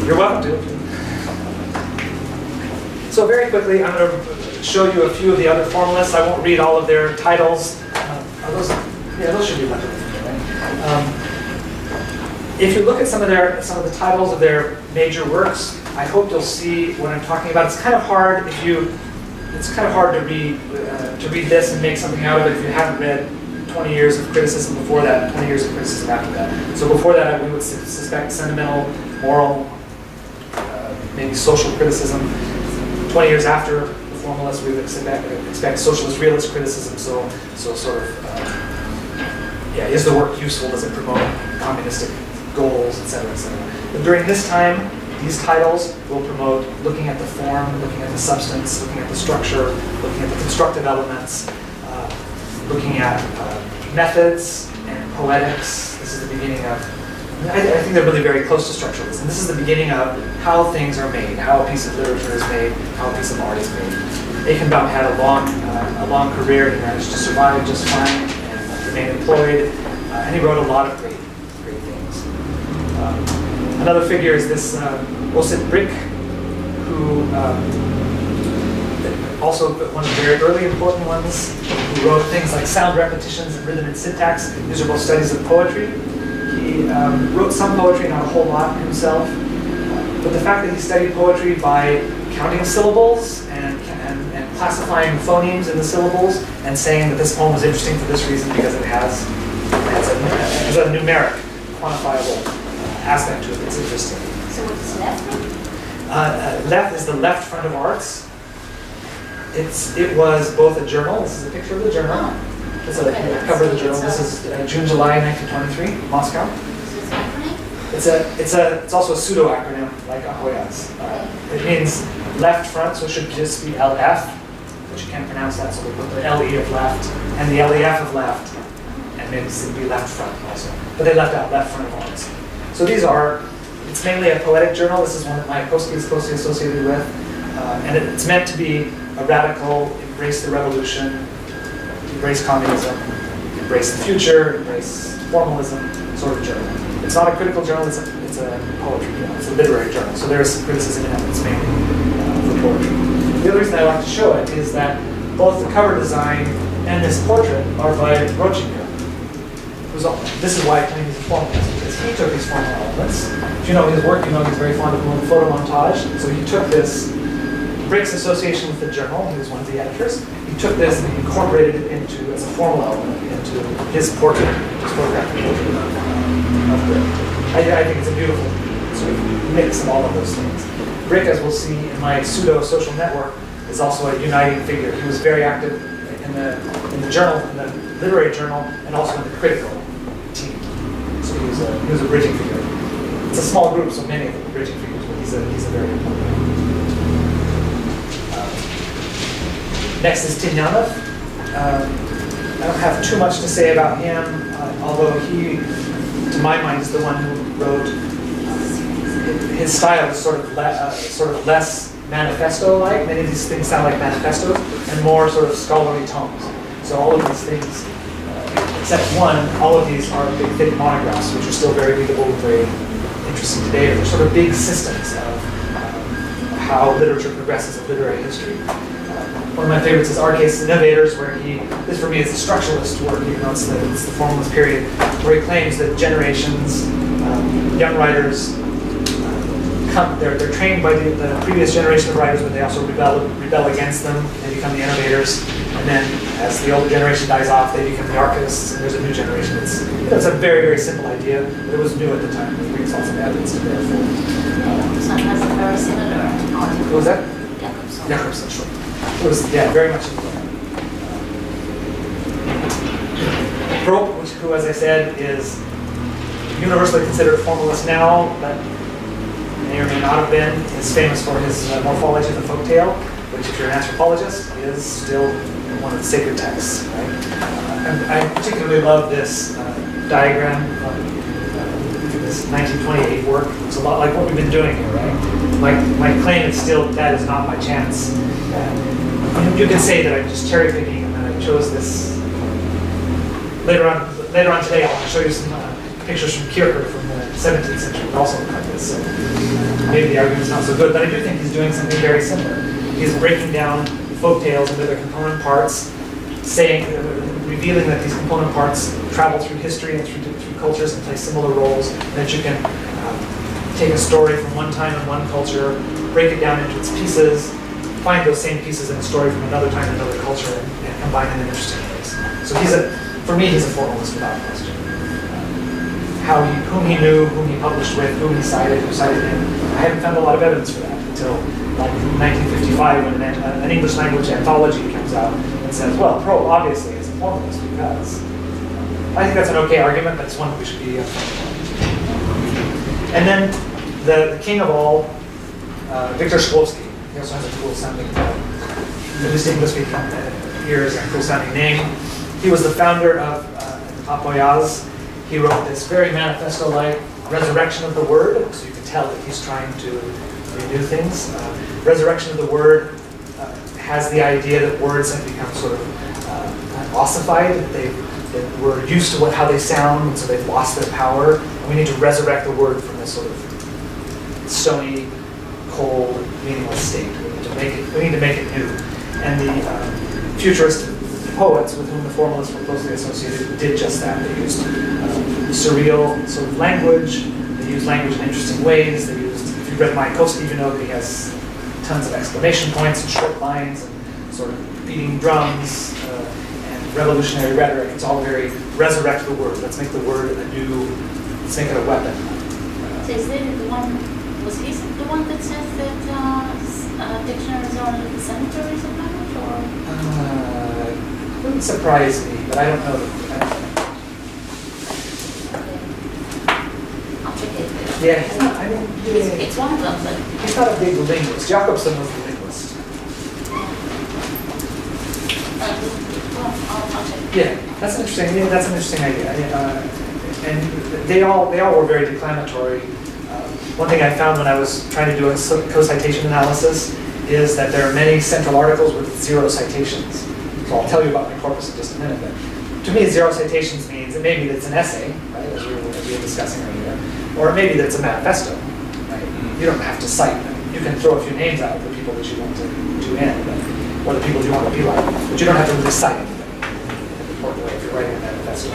You're welcome to. So very quickly, I'm going to show you a few of the other formalists. I won't read all of their titles. Are those? Yeah, those should be left with me, right? If you look at some of the titles of their major works, I hope you'll see what I'm talking about. It's kind of hard to read this and make something out of it if you haven't read 20 years of criticism before that, 20 years of criticism after that. So before that, we would suspect sentimental, moral, maybe social criticism. 20 years after the formalists, we would expect socialist realist criticism. So sort of, is the work useful? Does it promote communistic goals, etc., etc.? But during this time, these titles will promote looking at the form, looking at the substance, looking at the structure, looking at the constructive elements, looking at methods and poetics. This is the beginning of, I think they're really very close to structuralism. This is the beginning of how things are made, how a piece of literature is made, how a piece of art is made. Eichenbaum had a long career. He managed to survive just fine and remain employed, and he wrote a lot of great things. Another figure is this Osip Brick, who also one of the very early important ones, who wrote things like sound repetitions and rhythm and syntax. These are both studies of poetry. He wrote some poetry, not a whole lot himself, but the fact that he studied poetry by counting syllables and classifying phonemes in the syllables and saying that this poem was interesting for this reason because it has a numeric, quantifiable aspect to it. It's interesting. So what is left? Left is the left front of arts. It was both a journal. This is a picture of the journal. This is a cover of the journal. This is June, July 1923, Moscow. It's also a pseudo acronym like Ahoya's. It means left front, so it should just be LF, but you can't pronounce that, so we put the LE of left and the LEF of left, and maybe it would be left front also. But they left out left front of arts. So these are, it's mainly a poetic journal. This is one that Mayakovsky is closely associated with, and it's meant to be a radical, embrace the revolution, embrace communism, embrace the future, embrace formalism sort of journal. It's not a critical journal, it's a poetry journal, it's a literary journal, so there's some criticism in it, it's mainly for poetry. The other reason I like to show it is that both the cover design and this portrait are by Rodchenko. This is why I claim he's a formalist, because he took these formal elements. If you know his work, you know he's very fond of photo montage, so he took this Brick's association with the journal, he was one of the editors. He took this and he incorporated it into, as a formal element, into his portrait, his photographic portrait of Brick. I think it's a beautiful sort of mix of all of those things. Brick, as we'll see in my pseudo-social network, is also a uniting figure. He was very active in the journal, in the literary journal, and also in the critical team. So he was a bridging figure. It's a small group, so many of them are bridging figures, but he's a very important one. Next is Tynyanov. I don't have too much to say about him, although he, to my mind, is the one who wrote. His style is sort of less manifesto-like. Many of these things sound like manifestos, and more sort of scholarly tomes. So all of these things, except one, all of these are big, thick monographs, which are still very readable and very interesting today. They're sort of big systems of how literature progresses in literary history. One of my favorites is Arcades Innovators, where this for me is the structuralist work, even though it's the formalist period, where he claims that generations, young writers, they're trained by the previous generation of writers, but they also rebel against them. They become the innovators, and then as the older generation dies off, they become the archivists, and there's a new generation. It's a very, very simple idea, but it was new at the time. It brings lots of evidence to bear for it. So it has a very similar article. What was that? Jacobson. Jacobson, sure. It was, very much in Prope, who, as I said, is universally considered a formalist now, but may or may not have been, is famous for his morphology of the folktale, which, if you're an anthropologist, is still one of the sacred texts. Right? And I particularly love this diagram of this 1928 work. It's a lot like what we've been doing here, right? My claim is still that is not by chance. You can say that I'm just cherry picking and that I chose this. Later on today, I'll show you some pictures from Kierkegaard from the 17th century that also look like this. So maybe the argument's not so good, but I do think he's doing something very similar. He's breaking down folk tales into their component parts, revealing that these component parts travel through history and through cultures and play similar roles, and that you can take a story from one time and one culture, break it down into its pieces, find those same pieces in a story from another time and another culture, and combine them in interesting ways. So for me, he's a formalist without question. Whom he knew, whom he published with, whom he cited, who cited him. I haven't found a lot of evidence for that until like 1955 when an English language anthology comes out and says, well, Probe obviously is a formalist because. I think that's an okay argument, but it's one that we should be And then the king of all, Victor Shklovsky. He also has a cool sounding, at least English-speaking ears, a cool sounding name. He was the founder of Apoyaz. He wrote this very manifesto-like resurrection of the word, so you can tell that he's trying to renew things. Resurrection of the word has the idea that words have become sort of ossified. We're used to how they sound, and so they've lost their power. And we need to resurrect the word from this sort of stony, cold, meaningless state. We need to make it new. And the futurist poets with whom the formalists were closely associated did just that. They used surreal sort of language. They used language in interesting ways. They used, if you read Mayakovsky, you know that he has tons of exclamation points and short lines and sort of beating drums and revolutionary rhetoric. It's all very resurrect the word. Let's make the word let's make it a weapon. So is there the one Was he the one that says that dictionaries are only the cemeteries of language, or? Wouldn't surprise me, but I don't know. I'll check it. Yeah, he's not, I mean, It's one of them, but. he's not a big linguist. Jacobson was the linguist. I'll check. Yeah, that's interesting. Yeah, that's an interesting idea. And they all were very declamatory. One thing I found when I was trying to do a co-citation analysis is that there are many central articles with 0 citations. So I'll tell you about my corpus in just a minute. But to me, 0 citations means that maybe it's an essay, right, as we were discussing earlier, or maybe that it's a manifesto. Right? You don't have to cite them. You can throw a few names out of the people that you want to end, or the people you want to be like, but you don't have to really cite anybody in the important way if you're writing a manifesto.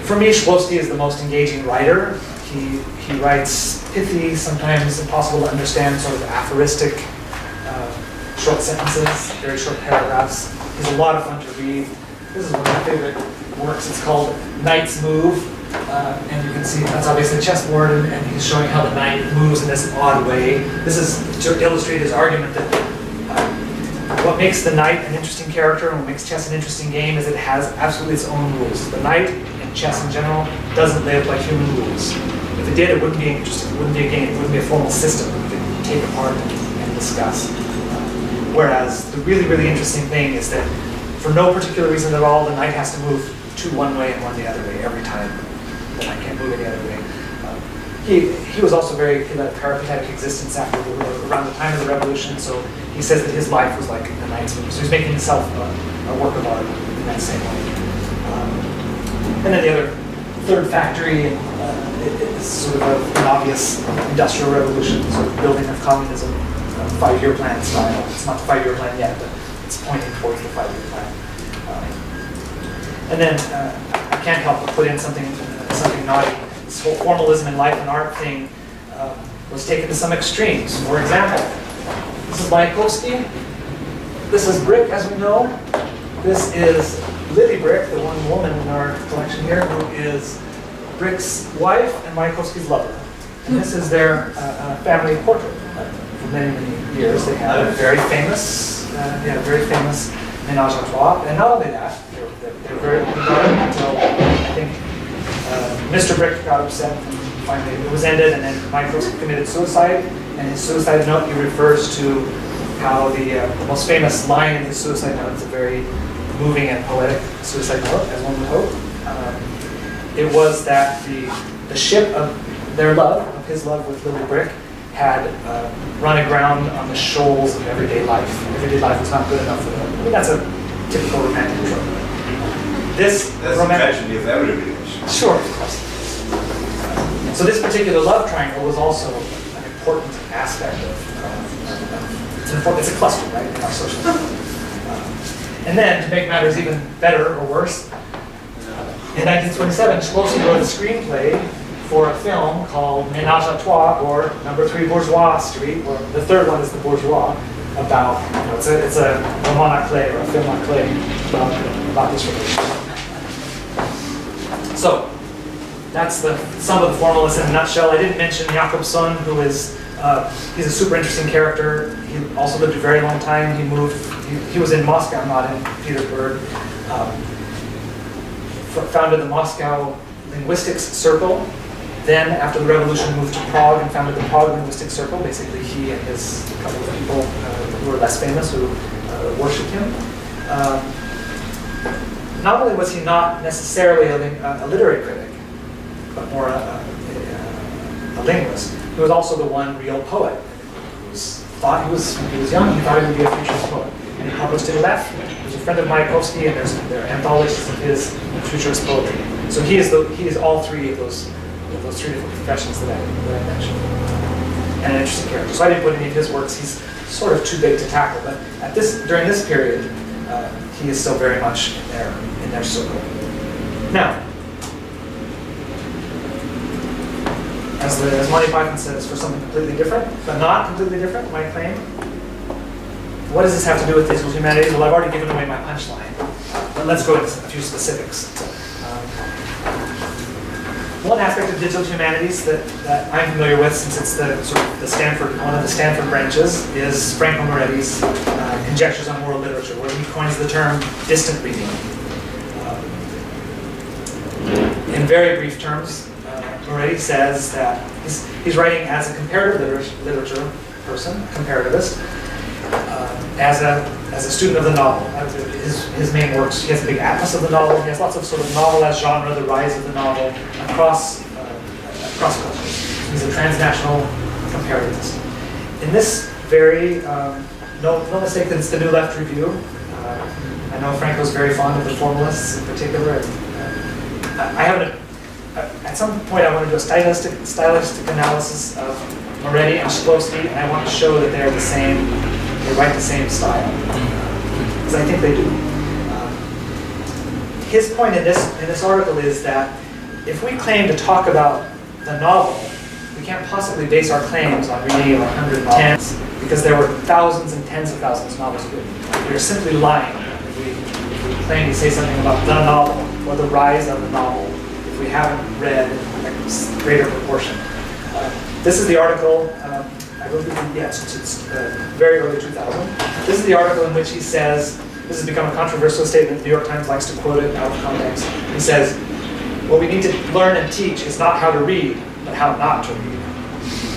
For me, Shklowsky is the most engaging writer. He writes pithy, sometimes impossible to understand, sort of aphoristic, short sentences, very short paragraphs. He's a lot of fun to read. This is one of my favorite works. It's called Knight's Move, and you can see that's obviously a chessboard, and he's showing how the knight moves in this odd way. This is to illustrate his argument that what makes the knight an interesting character and what makes chess an interesting game is it has absolutely its own rules. The knight, and chess in general, doesn't live by human rules. If it did, it wouldn't be interesting. It wouldn't be a game. It wouldn't be a formal system that we could take apart and discuss. Whereas the really, really interesting thing is that for no particular reason at all, the knight has to move to one way and one the other way every time. The knight can't move any other way. He was also he led a peripatetic existence around the time of the revolution, so he says that his life was like a knight's move. So he's making himself a work of art in that same way. And then the other third factory is sort of an obvious industrial revolution, sort of building of communism, 5-year plan style. It's not the 5-year plan yet, but it's pointing towards the 5-year plan. And then I can't help but put in something naughty. This whole formalism in life and art thing was taken to some extremes. For example, this is Mayakovsky. This is Brick, as we know. This is Lily Brick, the one woman in our collection here, who is Brick's wife and Mayakovsky's lover. And this is their family portrait. For many, many years, they had a very famous ménage à trois. And not only that, they were very open about it until I think Mr. Brick got upset and finally it was ended, and then Mayakovsky committed suicide. And his suicide note, he refers to how the most famous line in his suicide note is a very moving and poetic suicide note, as one would hope. It was that the ship of their love, of his love with Lily Brick, had run aground on the shoals of everyday life. Everyday life was not good enough for them. I mean, that's a typical romantic trope. That's the tragedy of every relationship. Sure, of course. So this particular love triangle was also an important aspect of it's a cluster, right, in our social life. And then, to make matters even better or worse, in 1927, Shklowsky wrote a screenplay for a film called Ménage à Trois, or Number 3 Bourgeois Street, or the third one is The Bourgeois, about, it's a roman à clé, or a film à clé, about this relationship. So, that's some of the formalists in a nutshell. I didn't mention Jakobson, who is, he's a super interesting character. He also lived a very long time. He was in Moscow, not in Petersburg. Founded the Moscow Linguistics Circle. Then, after the revolution, moved to Prague and founded the Prague Linguistic Circle. Basically, he and his couple of people who were less famous, who worshipped him. Not only was he not necessarily a literary critic, but more a linguist, he was also the one real poet. When he was young, he thought he would be a futurist poet. And he published in Left. He was a friend of Mayakovsky, and there are anthologies of his futurist poetry. So he is all three of those 3 different professions that I mentioned. And an interesting character. So I didn't put any of his works. He's sort of too big to tackle, but during this period, he is still very much in their circle. Now, as Monty Python says, for something completely different, but not completely different, my claim. What does this have to do with digital humanities? Well, I've already given away my punchline, but let's go into a few specifics. One aspect of digital humanities that I'm familiar with, since it's the sort of the Stanford, one of the Stanford branches, is Franco Moretti's conjectures on world literature, where he coins the term distant reading. In very brief terms, Moretti says that he's writing as a comparative literature person, comparativist, as a student of the novel. His main works, he has a big atlas of the novel. He has lots of sort of novel as genre, the rise of the novel across cultures. He's a transnational comparativist. In this very, no mistake that it's the New Left review. I know Franco's very fond of the Formalists in particular. I haven't. At some point, I want to do a stylistic analysis of Moretti and Shklovsky, and I want to show that they're the same. They write the same style, because I think they do. His point in this article is that if we claim to talk about the novel, we can't possibly base our claims on reading 100 novels, because there were thousands and tens of thousands of novels written. We are simply lying if we claim to say something about the novel or the rise of the novel if we haven't read a greater proportion. This is the article, I believe, yes, it's very early 2000. This is the article in which he says, this has become a controversial statement, the New York Times likes to quote it out of context. He says, what we need to learn and teach is not how to read, but how not to read.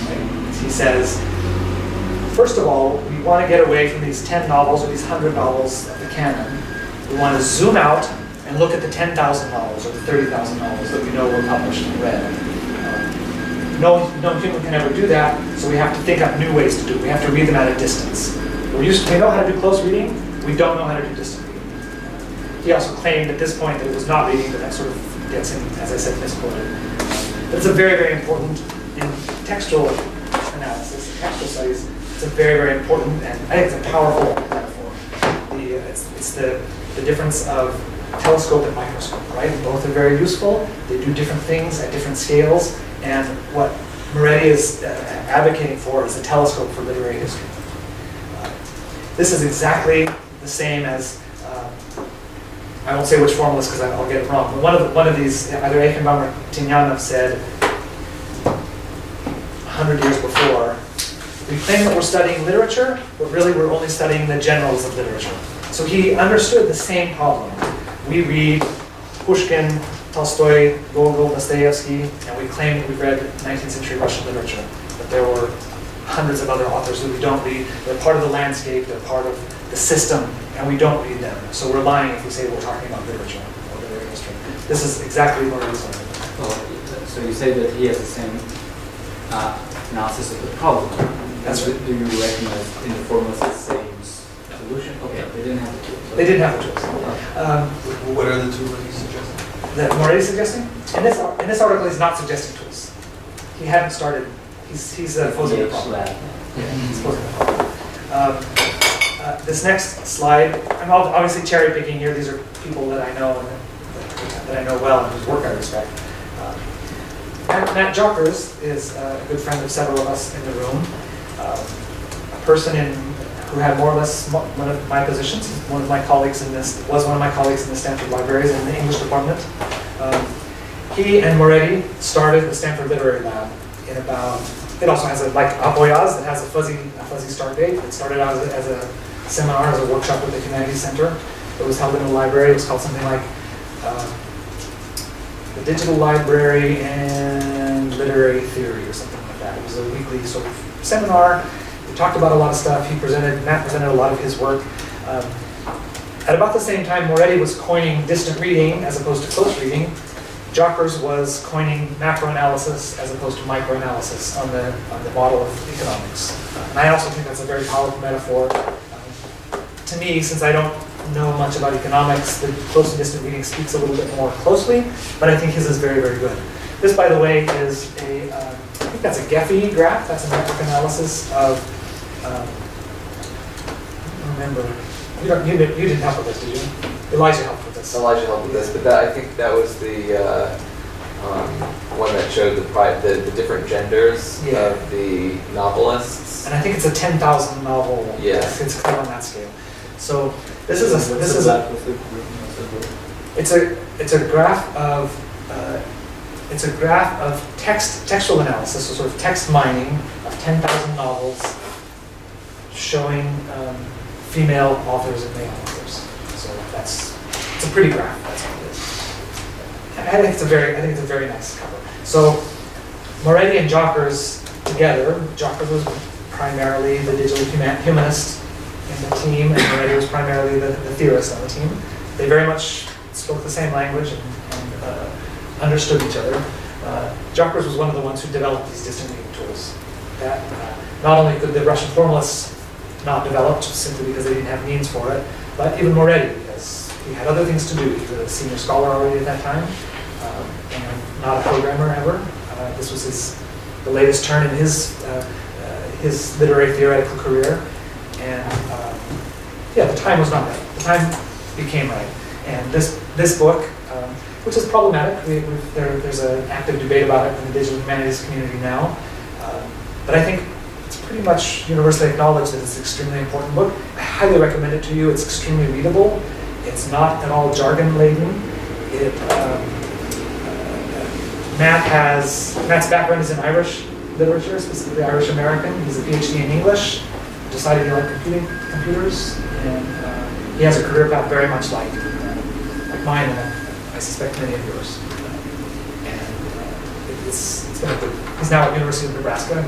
Right? He says, first of all, we want to get away from these 10 novels or these 100 novels of the canon. We want to zoom out and look at the 10,000 novels or the 30,000 novels that we know were published and read. No human can ever do that, so we have to think up new ways to do it. We have to read them at a distance. We know how to do close reading, we don't know how to do distant reading. He also claimed at this point that it was not reading, but that sort of gets him, as I said, misquoted. But it's a very, very important, in textual analysis, textual studies, it's a very, very important, and I think it's a powerful metaphor. It's the difference of telescope and microscope, right? Both are very useful, they do different things at different scales, and what Moretti is advocating for is a telescope for literary history. This is exactly the same as, I won't say which formalist because I'll get it wrong, but one of these, either Eichenbaum or Tinyanov said 100 years before, we claim that we're studying literature, but really we're only studying the generals of literature. So he understood the same problem. We read Pushkin, Tolstoy, Gogol, Dostoevsky, and we claim that we've read 19th century Russian literature. But there were hundreds of other authors that we don't read. They're part of the landscape, they're part of the system, and we don't read them. So we're lying if we say we're talking about literature or literary history. This is exactly what he's saying. So you say that he has the same analysis of the problem. That's right. Do you recognize in the formalists the same solution? Okay, they didn't have the tools. They didn't have a choice. What are the two that he's suggesting? That Moretti suggesting? In this article, he's not suggesting tools. He hadn't started. He's posing the problem. Yeah, he's posing the problem. This next slide, I'm obviously cherry picking here. These are people that I know and that I know well and whose work I respect. Matt Jockers is a good friend of several of us in the room. A person who had more or less one of my positions. One of my colleagues in this was one of my colleagues in the Stanford Libraries in the English department. He and Moretti started the Stanford Literary Lab in about. It also has like Aboyaz that has a fuzzy start date. It started out as a seminar, as a workshop with the Humanities Center. It was held in the library. It was called something like the Digital Library and Literary Theory or something like that. It was a weekly sort of seminar. We talked about a lot of stuff. Matt presented a lot of his work. At about the same time, Moretti was coining distant reading as opposed to close reading. Jockers was coining macro-analysis as opposed to micro-analysis on the model of economics. And I also think that's a very powerful metaphor. To me, since I don't know much about economics, the close and distant reading speaks a little bit more closely, but I think his is very, very good. This, by the way, is I think that's a Gephi graph. That's a metric analysis of, I don't remember. You didn't help with this, did you? Elijah helped with this. Elijah helped with this, but I think that was the one that showed the different genders of the novelists. And I think it's a 10,000 novel. Yeah. It's kind of on that scale. So it's a graph of It's a graph of textual analysis, so sort of text mining of 10,000 novels showing female authors and male authors. So it's a pretty graph. That's what it is. I think it's a very nice cover. So Moretti and Jockers together. Jockers was primarily the digital humanist in the team, and Moretti was primarily the theorist on the team. They very much spoke the same language and understood each other. Jockers was one of the ones who developed these distant reading tools. That not only could the Russian formalists not develop simply because they didn't have means for it, but even Moretti, because he had other things to do. He was a senior scholar already at that time, and not a programmer ever. This was the latest turn in his literary theoretical career, and the time was not right. The time became right, and this book, which is problematic. There's an active debate about it in the digital humanities community now, but I think it's pretty much universally acknowledged that it's an extremely important book. I highly recommend it to you. It's extremely readable. It's not at all jargon laden. Matt's background is in Irish literature, specifically Irish American. He's a PhD in English, decided he liked computers, and he has a career path very much like mine, and I suspect many of yours. And he's now at University of Nebraska.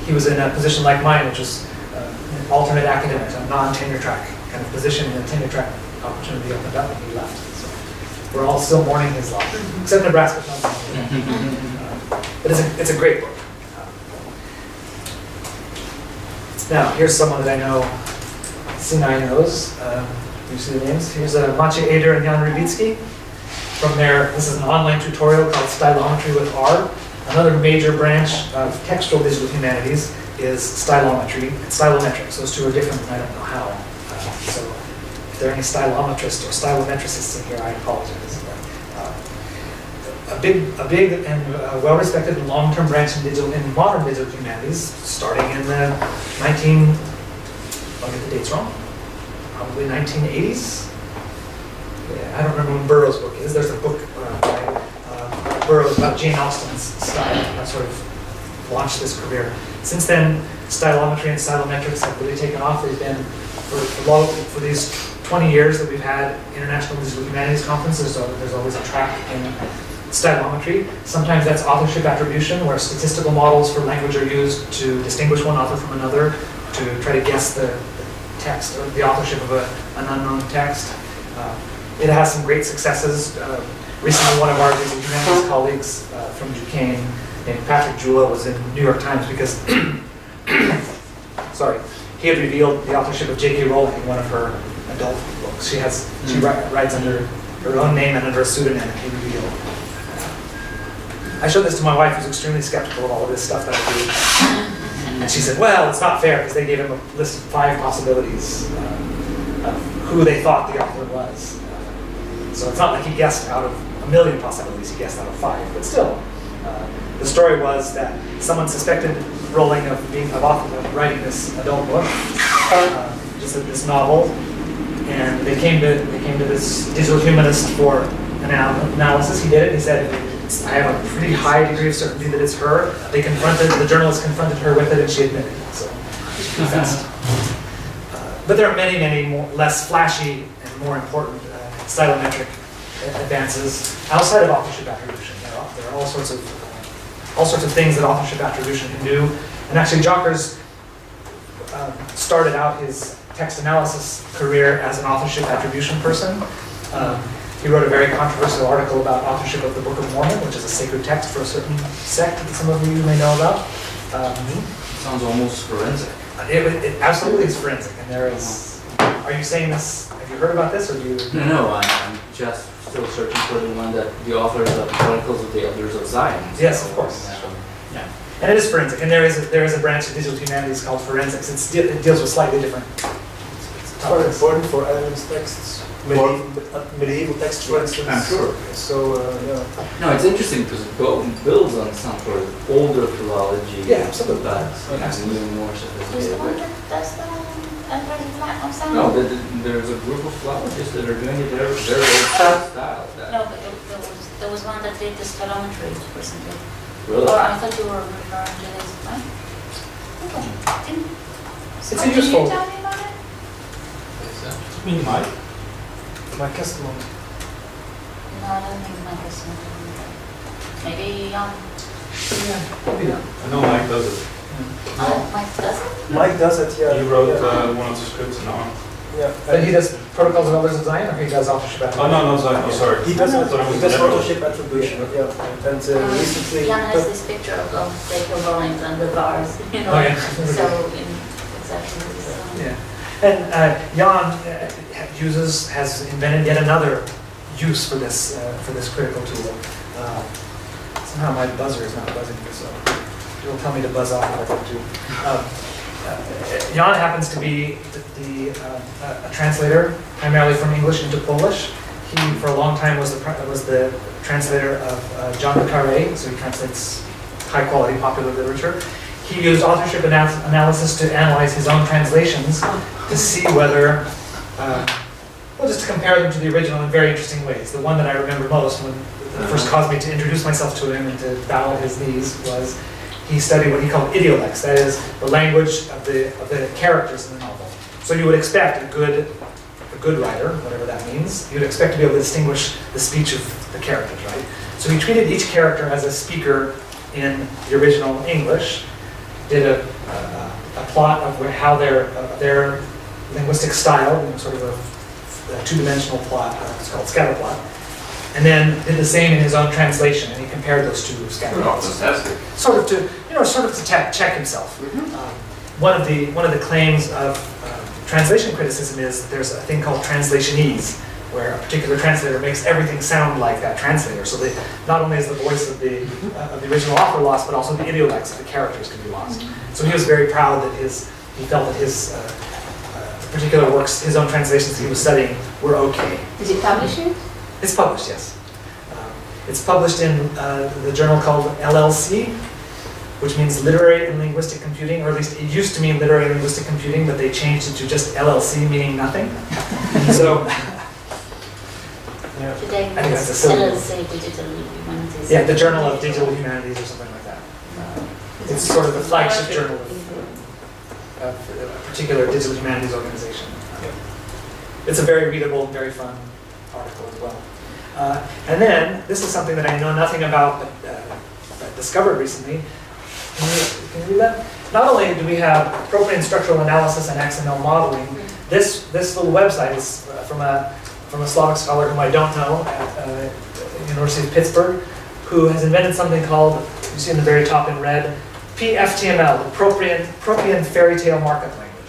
He was in a position like mine, which was an alternate academic, a non-tenure track kind of position, and a tenure track opportunity opened up, and he left. So we're all still mourning his loss, except Nebraska. But it's a great book. Now, here's someone that I know Sinai knows. You see the names? Here's Maciej Ader and Jan Rybicki. From this is an online tutorial called Stylometry with R. Another major branch of textual digital humanities is stylometry and stylometrics. Those two are different, and I don't know how. So if there are any stylometrists or stylometricists in here, I apologize. A big and well-respected and long-term branch in modern digital humanities, starting in the I'll get the dates wrong, probably 1980s. Yeah, I don't remember when Burroughs' book is. There's a book by Burroughs about Jane Austen's style that sort of launched this career. Since then, stylometry and stylometrics have really taken off. They've been, for these 20 years that we've had International Digital Humanities Conferences, so there's always a track in stylometry. Sometimes that's authorship attribution, where statistical models for language are used to distinguish one author from another, to try to guess the text or the authorship of an unknown text. It has some great successes. Recently, one of our digital humanities colleagues from Duquesne, named Patrick Jula, was in New York Times because, he had revealed the authorship of J.K. Rowling in one of her adult books. She writes under her own name and under a pseudonym, and he revealed. I showed this to my wife, who's extremely skeptical of all of this stuff that I do. And she said, well, it's not fair, because they gave him a list of 5 possibilities of who they thought the author was. So it's not like he guessed out of a million possibilities, he guessed out of 5. But still, the story was that someone suspected Rowling of writing this adult book, just this novel, and they came to this digital humanist for analysis. He did it. He said, I have a pretty high degree of certainty that it's her. The journalist confronted her with it, and she admitted it. So she confessed. But there are many, many more, less flashy and more important stylometric advances outside of authorship attribution. There are all sorts of things that authorship attribution can do. And actually, Jockers started out his text analysis career as an authorship attribution person. He wrote a very controversial article about authorship of the Book of Mormon, which is a sacred text for a certain sect that some of you may know about. Sounds almost forensic. It absolutely is forensic, and there is. Are you saying this? Have you heard about this, or do you? No, I'm just still searching for the one that the author of the Chronicles of the Elders of Zion. Yes, of course. Yeah, and it is forensic, and there is a branch of digital humanities called forensics. It deals with slightly different. It's very important for evidence texts. Medieval texts, for instance. I'm sure. So, No, it's interesting because it builds on some sort of older philology. Yeah, absolutely. But even more Who's the sophisticated. one that does the of sound? No, there's a group of philologists that are doing it. They're very old style. No, but there was was one that did this telemetry recently. Really? Or I thought you were referring to this, right? Okay. It's a Can useful- you tell me about it? You mean Mike? My customer. No, I don't think my customer. Maybe, Maybe not. I know Mike does it. Mike doesn't? Mike does it, yeah. He wrote yeah. one of the scripts in R. Yeah. But he does protocols of elders design, or he does authorship? Oh, no, sorry. He does, I thought it was he does general. authorship attribution, yeah. And recently, Jan has this picture of Jacob Rollins and the bars, you know. Oh, yeah. So, in exactly this. Yeah. And Jan has invented yet another use for this critical tool. Somehow my buzzer is not buzzing, so it'll tell me to buzz off if I go to. Jan happens to be a translator, primarily from English into Polish. He, for a long time, was the translator of John le Carré, so he translates high-quality popular literature. He used authorship analysis to analyze his own translations to see whether, just to compare them to the original in very interesting ways. The one that I remember most, when it first caused me to introduce myself to him and to bow at his knees, was he studied what he called idiolects, that is, the language of the characters in the novel. So you would expect a good writer, whatever that means, you'd expect to be able to distinguish the speech of the characters, right? So he treated each character as a speaker in the original English, did a plot of how their linguistic style, sort of a two-dimensional plot, it's called scatter plot, and then did the same in his own translation, and he compared those two scatter plots. Fantastic. Sort of to check himself. One of the claims of translation criticism is that there's a thing called translationese, where a particular translator makes everything sound like that translator. So not only is the voice of the original author lost, but also the idiolects of the characters can be lost. So he was very proud that he felt that his particular works, his own translations that he was studying, were okay. Did you publish it? It's published, yes. It's published in the journal called LLC, which means Literary and Linguistic Computing, or at least it used to mean Literary and Linguistic Computing, but they changed it to just LLC, meaning nothing. So, Today, I think that's a silly one. LLC Digital Humanities. Yeah, the Journal of Digital Humanities or something like that. It's sort of the flagship journal of a particular digital humanities organization. It's a very readable, very fun article as well. And then, this is something that I know nothing about, but discovered recently. Can you read that? Not only do we have appropriate structural analysis and XML modeling, this little website is from a Slavic scholar whom I don't know at University of Pittsburgh, who has invented something called, you see in the very top in red, PFTML, the Propian Fairy Tale Markup Language.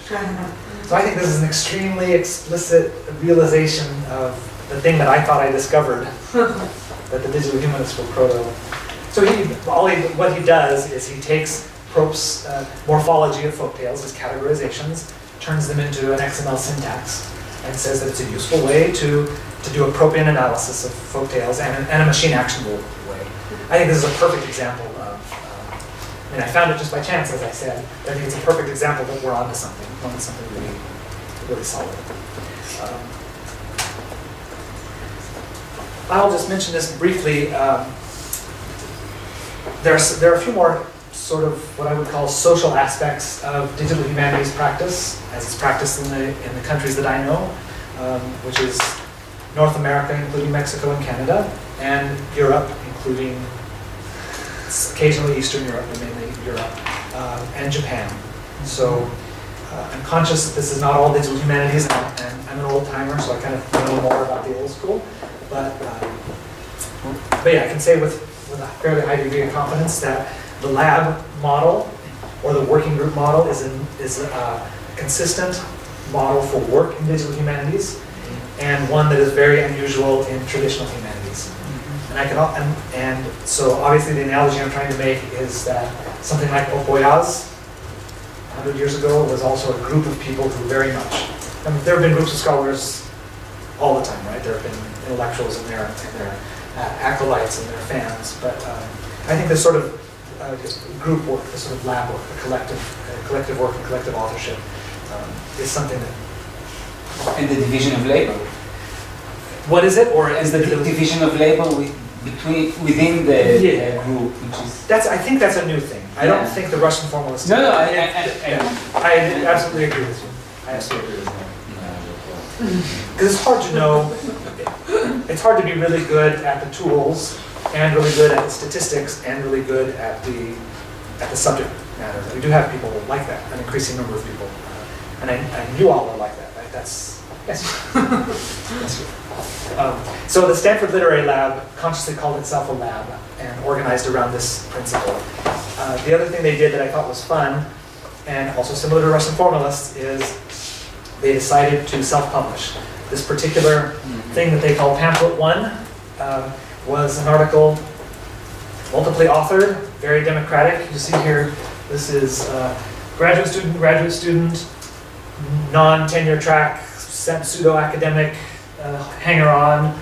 So I think this is an extremely explicit realization of the thing that I thought I discovered, that the digital humanists were proto. So what he does is he takes Prope's morphology of folktales, his categorizations, turns them into an XML syntax, and says that it's a useful way to do a Propian analysis of folktales and a machine actionable way. I think this is a perfect example of, I found it just by chance, as I said, but I think it's a perfect example that we're onto something really, really solid. I'll just mention this briefly. There are a few more sort of what I would call social aspects of digital humanities practice, as it's practiced in the countries that I know, which is North America, including Mexico and Canada, and Europe, including occasionally Eastern Europe, but mainly Europe, and Japan. So I'm conscious that this is not all digital humanities, and I'm an old timer, so I kind of know more about the old school. But yeah, I can say with a fairly high degree of confidence that the lab model or the working group model is a consistent model for work in digital humanities, and one that is very unusual in traditional humanities. And so obviously the analogy I'm trying to make is that something like Opoyaz 100 years ago was also a group of people who very much, there have been groups of scholars all the time, right? There have been intellectuals and their acolytes and their fans, but I think this sort of group work, this sort of lab work, collective work and collective authorship is something that... And the division of labor. What is it? Or is the division of labor within the Yeah. group, which is I think that's a new thing. I don't Yeah. think the Russian formalists. no. I absolutely agree with you. I absolutely agree with you. Because it's hard to know. It's hard to be really good at the tools and really good at the statistics and really good at the subject matter. We do have people like that, an increasing number of people, and you all are like that, right? That's yes. Yes. So the Stanford Literary Lab consciously called itself a lab and organized around this principle. The other thing they did that I thought was fun, and also similar to Russian formalists, is they decided to self-publish. This particular thing that they call Pamphlet 1 was an article multiply authored, very democratic. You see here, this is graduate student, non-tenure track, pseudo-academic, hanger-on,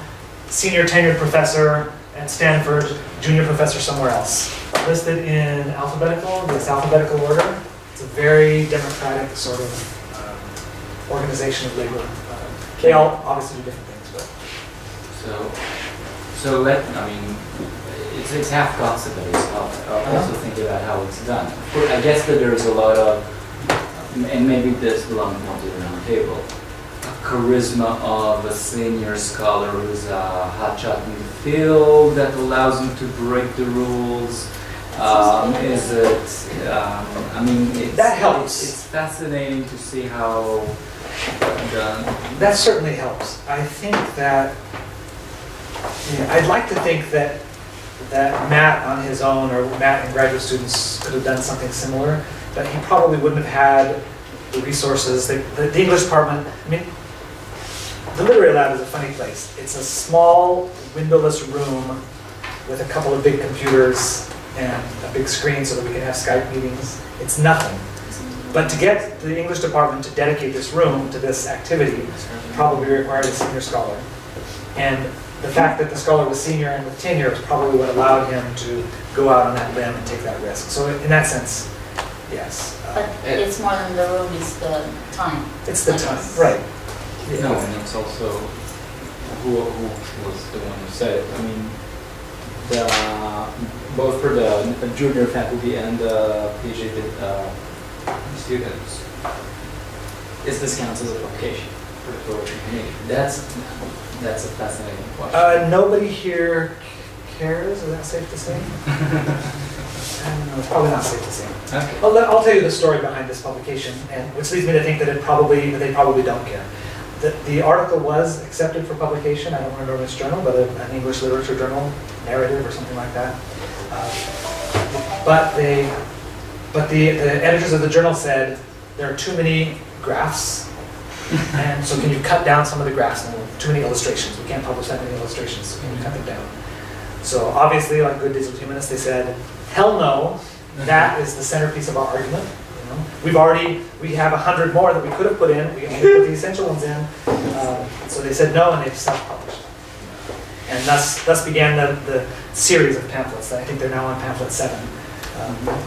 senior tenured professor at Stanford, junior professor somewhere else. Listed in alphabetical order. It's a very democratic sort of organization of labor. They all obviously do different things, but it's half concept, but it's also think about how it's done. I guess that there is a lot of, and maybe this belongs not to the round table, charisma of a senior scholar who's a hotshot in the field that allows him to break the rules. That helps. It's fascinating to see how done. that certainly helps. I think that, I'd like to think that Matt on his own, or Matt and graduate students could have done something similar, but he probably wouldn't have had the resources. The English department, the Literary Lab is a funny place. It's a small, windowless room with a couple of big computers and a big screen so that we can have Skype meetings. It's nothing. But to get the English department to dedicate this room to this activity probably required a senior scholar. And the fact that the scholar was senior and with tenure is probably what allowed him to go out on that limb and take that risk. So in that sense, yes. But it's more than the room, it's the time. It's the I time, guess. right. No, and it's also who was the one who said it. Both for the junior faculty and the PhD students, is this counts as a publication for the poetry community? That's a fascinating question. Nobody here cares, is that safe to say? I don't know, it's probably not safe to say. Okay. I'll tell you the story behind this publication, and which leads me to think that they probably don't care. The article was accepted for publication. I don't remember which journal, but an English literature journal, Narrative or something like that. But the editors of the journal said there are too many graphs, and so can you cut down some of the graphs? And too many illustrations. We can't publish that many illustrations. So can you cut them down? So obviously, like good digital humanists, they said, hell no. That is the centerpiece of our argument. We have 100 more that we could have put in. We could put the essential ones in. So they said no, and they've self-published. And thus began the series of pamphlets. I think they're now on pamphlet 7.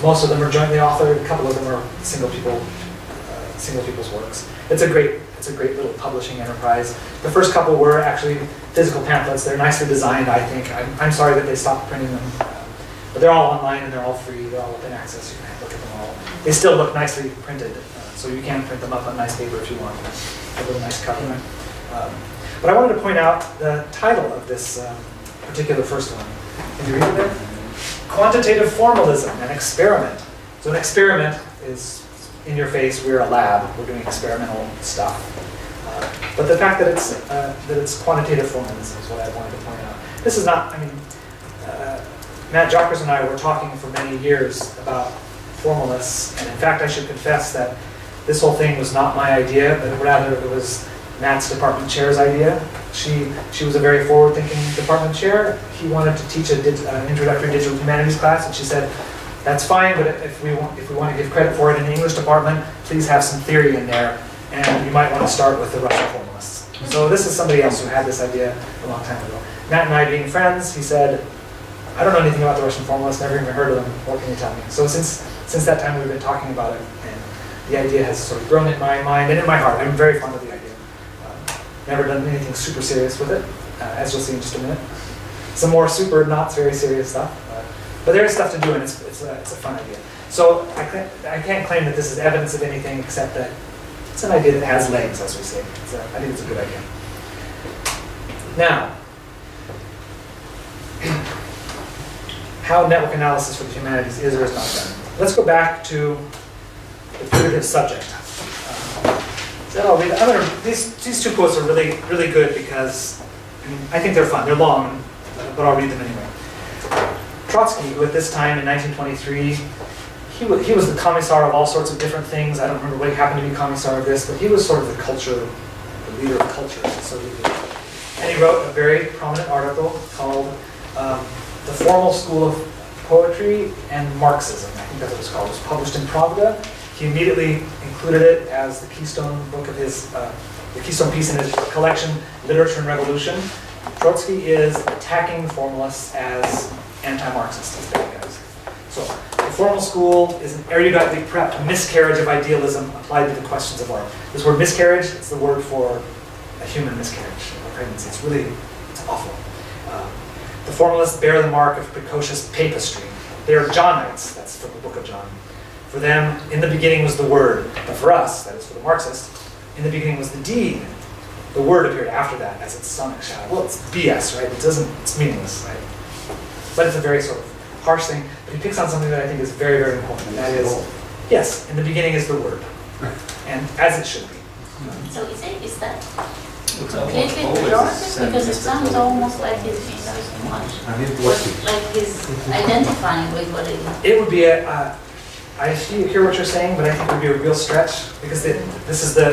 Most of them are jointly authored. A couple of them are single people's works. It's a great little publishing enterprise. The first couple were actually physical pamphlets. They're nicely designed, I think. I'm sorry that they stopped printing them. But they're all online and they're all free. They're all open access. You can look at them all. They still look nicely printed, so you can print them up on nice paper if you want. A little nice cover. But I wanted to point out the title of this particular first one. Can you read it there? Quantitative Formalism, an Experiment. So an experiment is in your face. We're a lab. We're doing experimental stuff. But the fact that it's quantitative formalism is what I wanted to point out. This is not. Matt Jockers and I were talking for many years about formalists, and in fact, I should confess that this whole thing was not my idea, but rather it was Matt's department chair's idea. She was a very forward-thinking department chair. He wanted to teach an introductory digital humanities class, and she said, "That's fine, but if we want to give credit for it in the English department, please have some theory in there, and you might want to start with the Russian formalists." So this is somebody else who had this idea a long time ago. Matt and I being friends, he said, "I don't know anything about the Russian formalists, never even heard of them, what can you tell me?" So since that time we've been talking about it, and the idea has sort of grown in my mind and in my heart. I'm very fond of the idea. Never done anything super serious with it, as you'll see in just a minute. some more super not very serious stuff. But there is stuff to do, and it's a fun idea. So I can't claim that this is evidence of anything except that it's an idea that has legs, as we say. I think it's a good idea. Now, how network analysis for the humanities is or is not done. Let's go back to the primitive subject. These two quotes are really, really good because I think they're fun. They're long, but I'll read them anyway. Trotsky, who at this time in 1923, he was the commissar of all sorts of different things. I don't remember what he happened to be commissar of this, but he was sort of the leader of culture. And he wrote a very prominent article called The Formal School of Poetry and Marxism. I think that's what it's called. It was published in Pravda. He immediately included it as the keystone book of his, the keystone piece in his collection, Literature and Revolution. Trotsky is attacking the formalists as anti-Marxist, as bad guys. So, the formal school is an eruditely prepped miscarriage of idealism applied to the questions of art. This word miscarriage, it's the word for a human miscarriage, a pregnancy. It's awful. The formalists bear the mark of precocious papistry. They are Johnites, that's from the book of John. For them, in the beginning was the word, but for us, that is for the Marxists, in the beginning was the deed. The word appeared after that as its sonic shadow. Well, it's BS, right? It's meaningless, right? But it's a very sort of harsh thing. But he picks on something that I think is very, very important, and that is, yes, in the beginning is the word, and as it should be. So is that completely pejorative? Because it sounds almost like he's being very so much, like he's identifying with what it is. It would be I hear what you're saying, but I think it would be a real stretch because this is the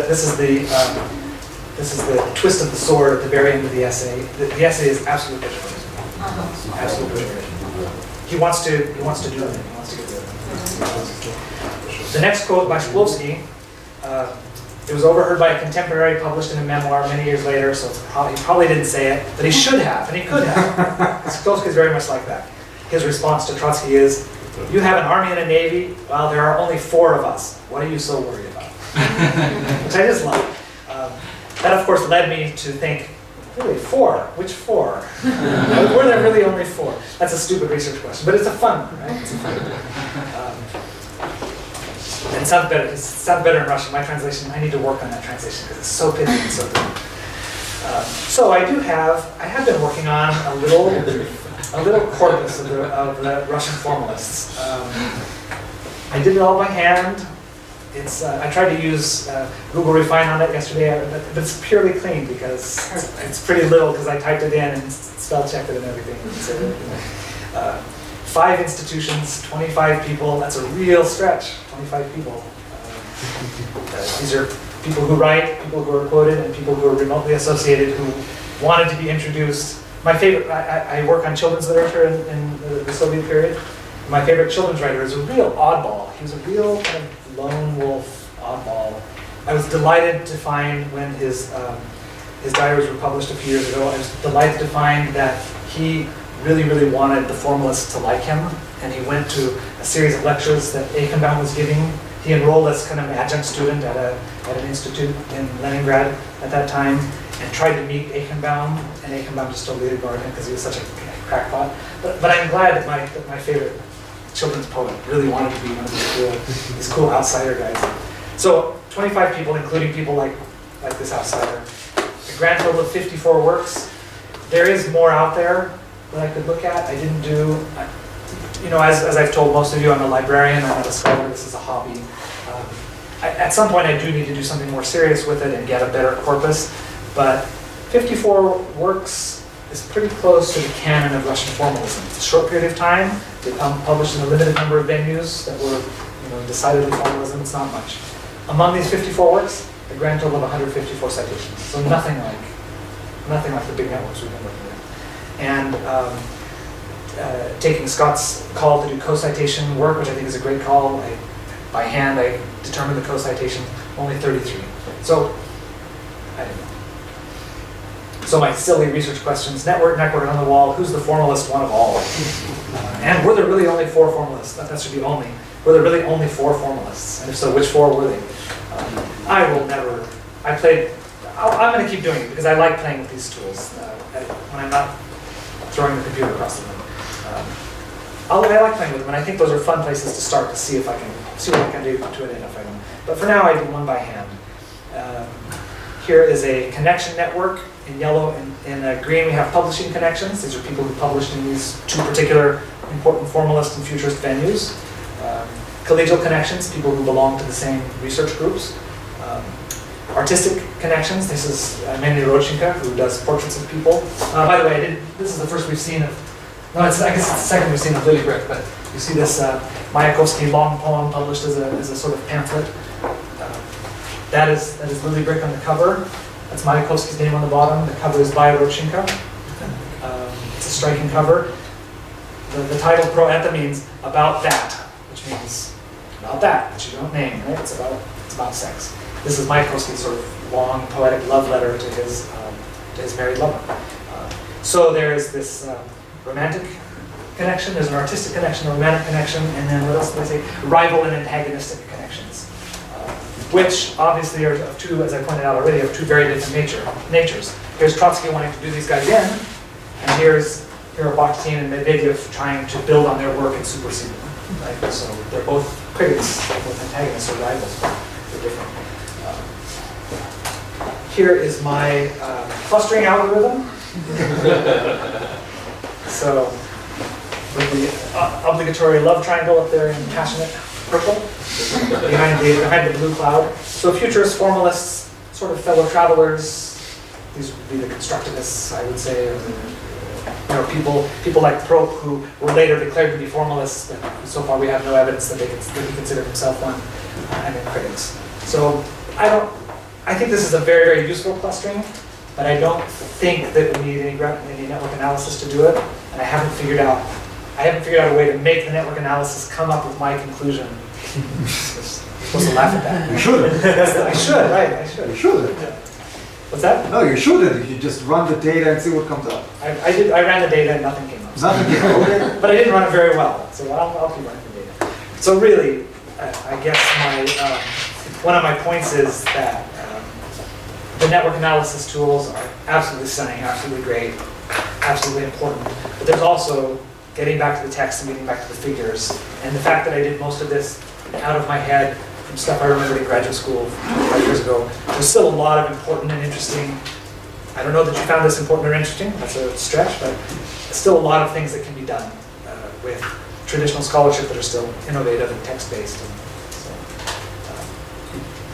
twist of the sword at the very end of the essay. The essay is absolutely pejorative. Absolutely pejorative. He wants to do it. He wants to get rid of it. The next quote by Shklovsky, it was overheard by a contemporary, published in a memoir many years later, so he probably didn't say it, but he should have, and he could have. Shklovsky is very much like that. His response to Trotsky is, "You have an army and a navy, well, there are only 4 of us. What are you so worried about?" Which I just love. That, of course, led me to think, really, 4? Which 4? Were there really only 4? That's a stupid research question, but it's a fun one, right? It's a fun one. And it sounds better in Russian. My translation, I need to work on that translation because it's so pithy and so good. So I have been working on a little corpus of the Russian formalists. I did it all by hand. I tried to use Google Refine on it yesterday, but it's purely clean because it's pretty little because I typed it in and spell checked it and everything. So, 5 institutions, 25 people. That's a real stretch. 25 people. These are people who write, people who are quoted, and people who are remotely associated who wanted to be introduced. My favorite, I work on children's literature in the Soviet period. My favorite children's writer is a real oddball. He was a real kind of lone wolf oddball. I was delighted to find when his diaries were published a few years ago, I was delighted to find that he really, really wanted the formalists to like him, and he went to a series of lectures that Eichenbaum was giving. He enrolled as kind of an adjunct student at an institute in Leningrad at that time, and tried to meet Eichenbaum, and Eichenbaum just totally ignored him because he was such a crackpot. But I'm glad that my favorite children's poet really wanted to be one of these cool outsider guys. So 25 people, including people like this outsider. A grand total of 54 works. There is more out there that I could look at. I didn't do, as I've told most of you, I'm a librarian, I'm not a scholar, this is a hobby. At some point I do need to do something more serious with it and get a better corpus, but 54 works is pretty close to the canon of Russian formalism. It's a short period of time, they published in a limited number of venues that were decidedly formalism, it's not much. Among these 54 works, a grand total of 154 citations, so nothing like the big networks we've been working with. And taking Scott's call to do co-citation work, which I think is a great call. By hand, I determined the co-citation, only 33. So, I don't know. So my silly research questions, network on the wall, who's the formalist one of all? And were there really only 4 formalists? That should be only. Were there really only 4 formalists? And if so, which 4 were they? I'm going to keep doing it because I like playing with these tools. When I'm not throwing the computer across the room. I like playing with them, and I think those are fun places to start to see if I can see what I can do to identify them. But for now, I do one by hand. Here is a connection network. In yellow and in green, we have publishing connections. These are people who published in these two particular important formalist and futurist venues. Collegial connections, people who belong to the same research groups. Artistic connections, this is mainly Rodchenka, who does portraits of people. By the way, this is the first we've seen of, no, I guess it's the second we've seen of Lily Brick, but you see this Mayakovsky long poem published as a sort of pamphlet. That is Lily Brick on the cover. That's Mayakovsky's name on the bottom. The cover is by Rodchenka. It's a striking cover. The title Proeta means about that, which means about that, which you don't name, right? It's about sex. This is Mayakovsky's sort of long poetic love letter to his married lover. So there's this romantic connection, there's an artistic connection, a romantic connection, and then what else did I say? Rival and antagonistic connections, which obviously are of two, as I pointed out already, of two very different natures. Here's Trotsky wanting to do these guys in, and here are Bakhtin and Medvedev trying to build on their work and supersede them. Right? So they're both critics, they're both antagonists or rivals, but they're different. Here is my clustering algorithm. So with the obligatory love triangle up there in passionate purple behind the blue cloud. So futurists, formalists, sort of fellow travelers. These would be the constructivists, I would say. People like Prope, who were later declared to be formalists, but so far we have no evidence that he considered himself one, and then critics. So I think this is a very, very useful clustering, but I don't think that we need any network analysis to do it, and I haven't figured out a way to make the network analysis come up with my conclusion. You're supposed to laugh at that. You should. I should, right? I should. You should. Yeah. What's that? No, you shouldn't. You just run the data and see what comes up. I ran the data and nothing came up. Nothing came up. Okay. But I didn't run it very well, so I'll keep running the data. So really, I guess one of my points is that the network analysis tools are absolutely stunning, absolutely great, absolutely important. But there's also getting back to the text and getting back to the figures. And the fact that I did most of this out of my head from stuff I remembered in graduate school 5 years ago, there's still a lot of important and interesting, I don't know that you found this important or interesting, that's a stretch, but still a lot of things that can be done with traditional scholarship that are still innovative and text-based.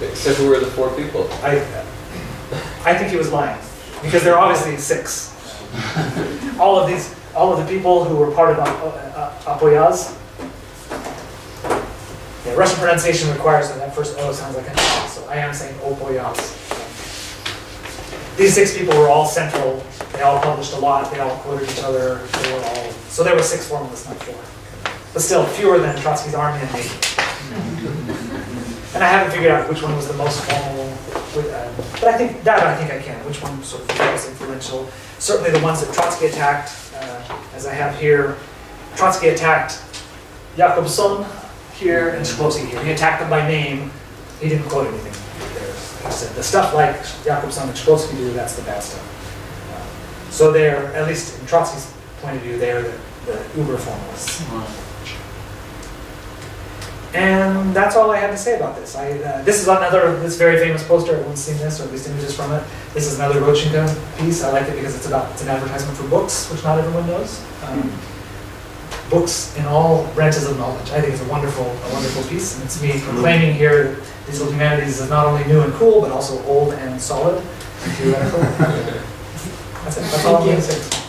Except who were the 4 people? I think he was lying, because there are obviously 6. All of the people who were part of Apoyaz. Yeah, Russian pronunciation requires that first O sounds like an A, so I am saying Opoyaz. These 6 people were all central. They all published a lot. They all quoted each other. So there were 6 formalists, not 4. But still, fewer than Trotsky's army and me. And I haven't figured out which one was the most formal. But I think I can. Which one sort of was influential? Certainly the ones that Trotsky attacked, as I have here. Trotsky attacked Jakobson here and Shklovsky here. He attacked them by name. He didn't quote anything there. He said the stuff like Jakobson and Shklovsky do, that's the bad stuff. So they're, at least in Trotsky's point of view, they're the uber formalists. And that's all I have to say about this. This is this very famous poster. Everyone's seen this, or at least images from it. This is another Rodchenka piece. I like it because it's an advertisement for books, which not everyone knows. Books in all branches of knowledge. I think it's a wonderful piece. And it's me proclaiming here digital humanities is not only new and cool, but also old and solid and theoretical. That's it. That's all I'm going to say.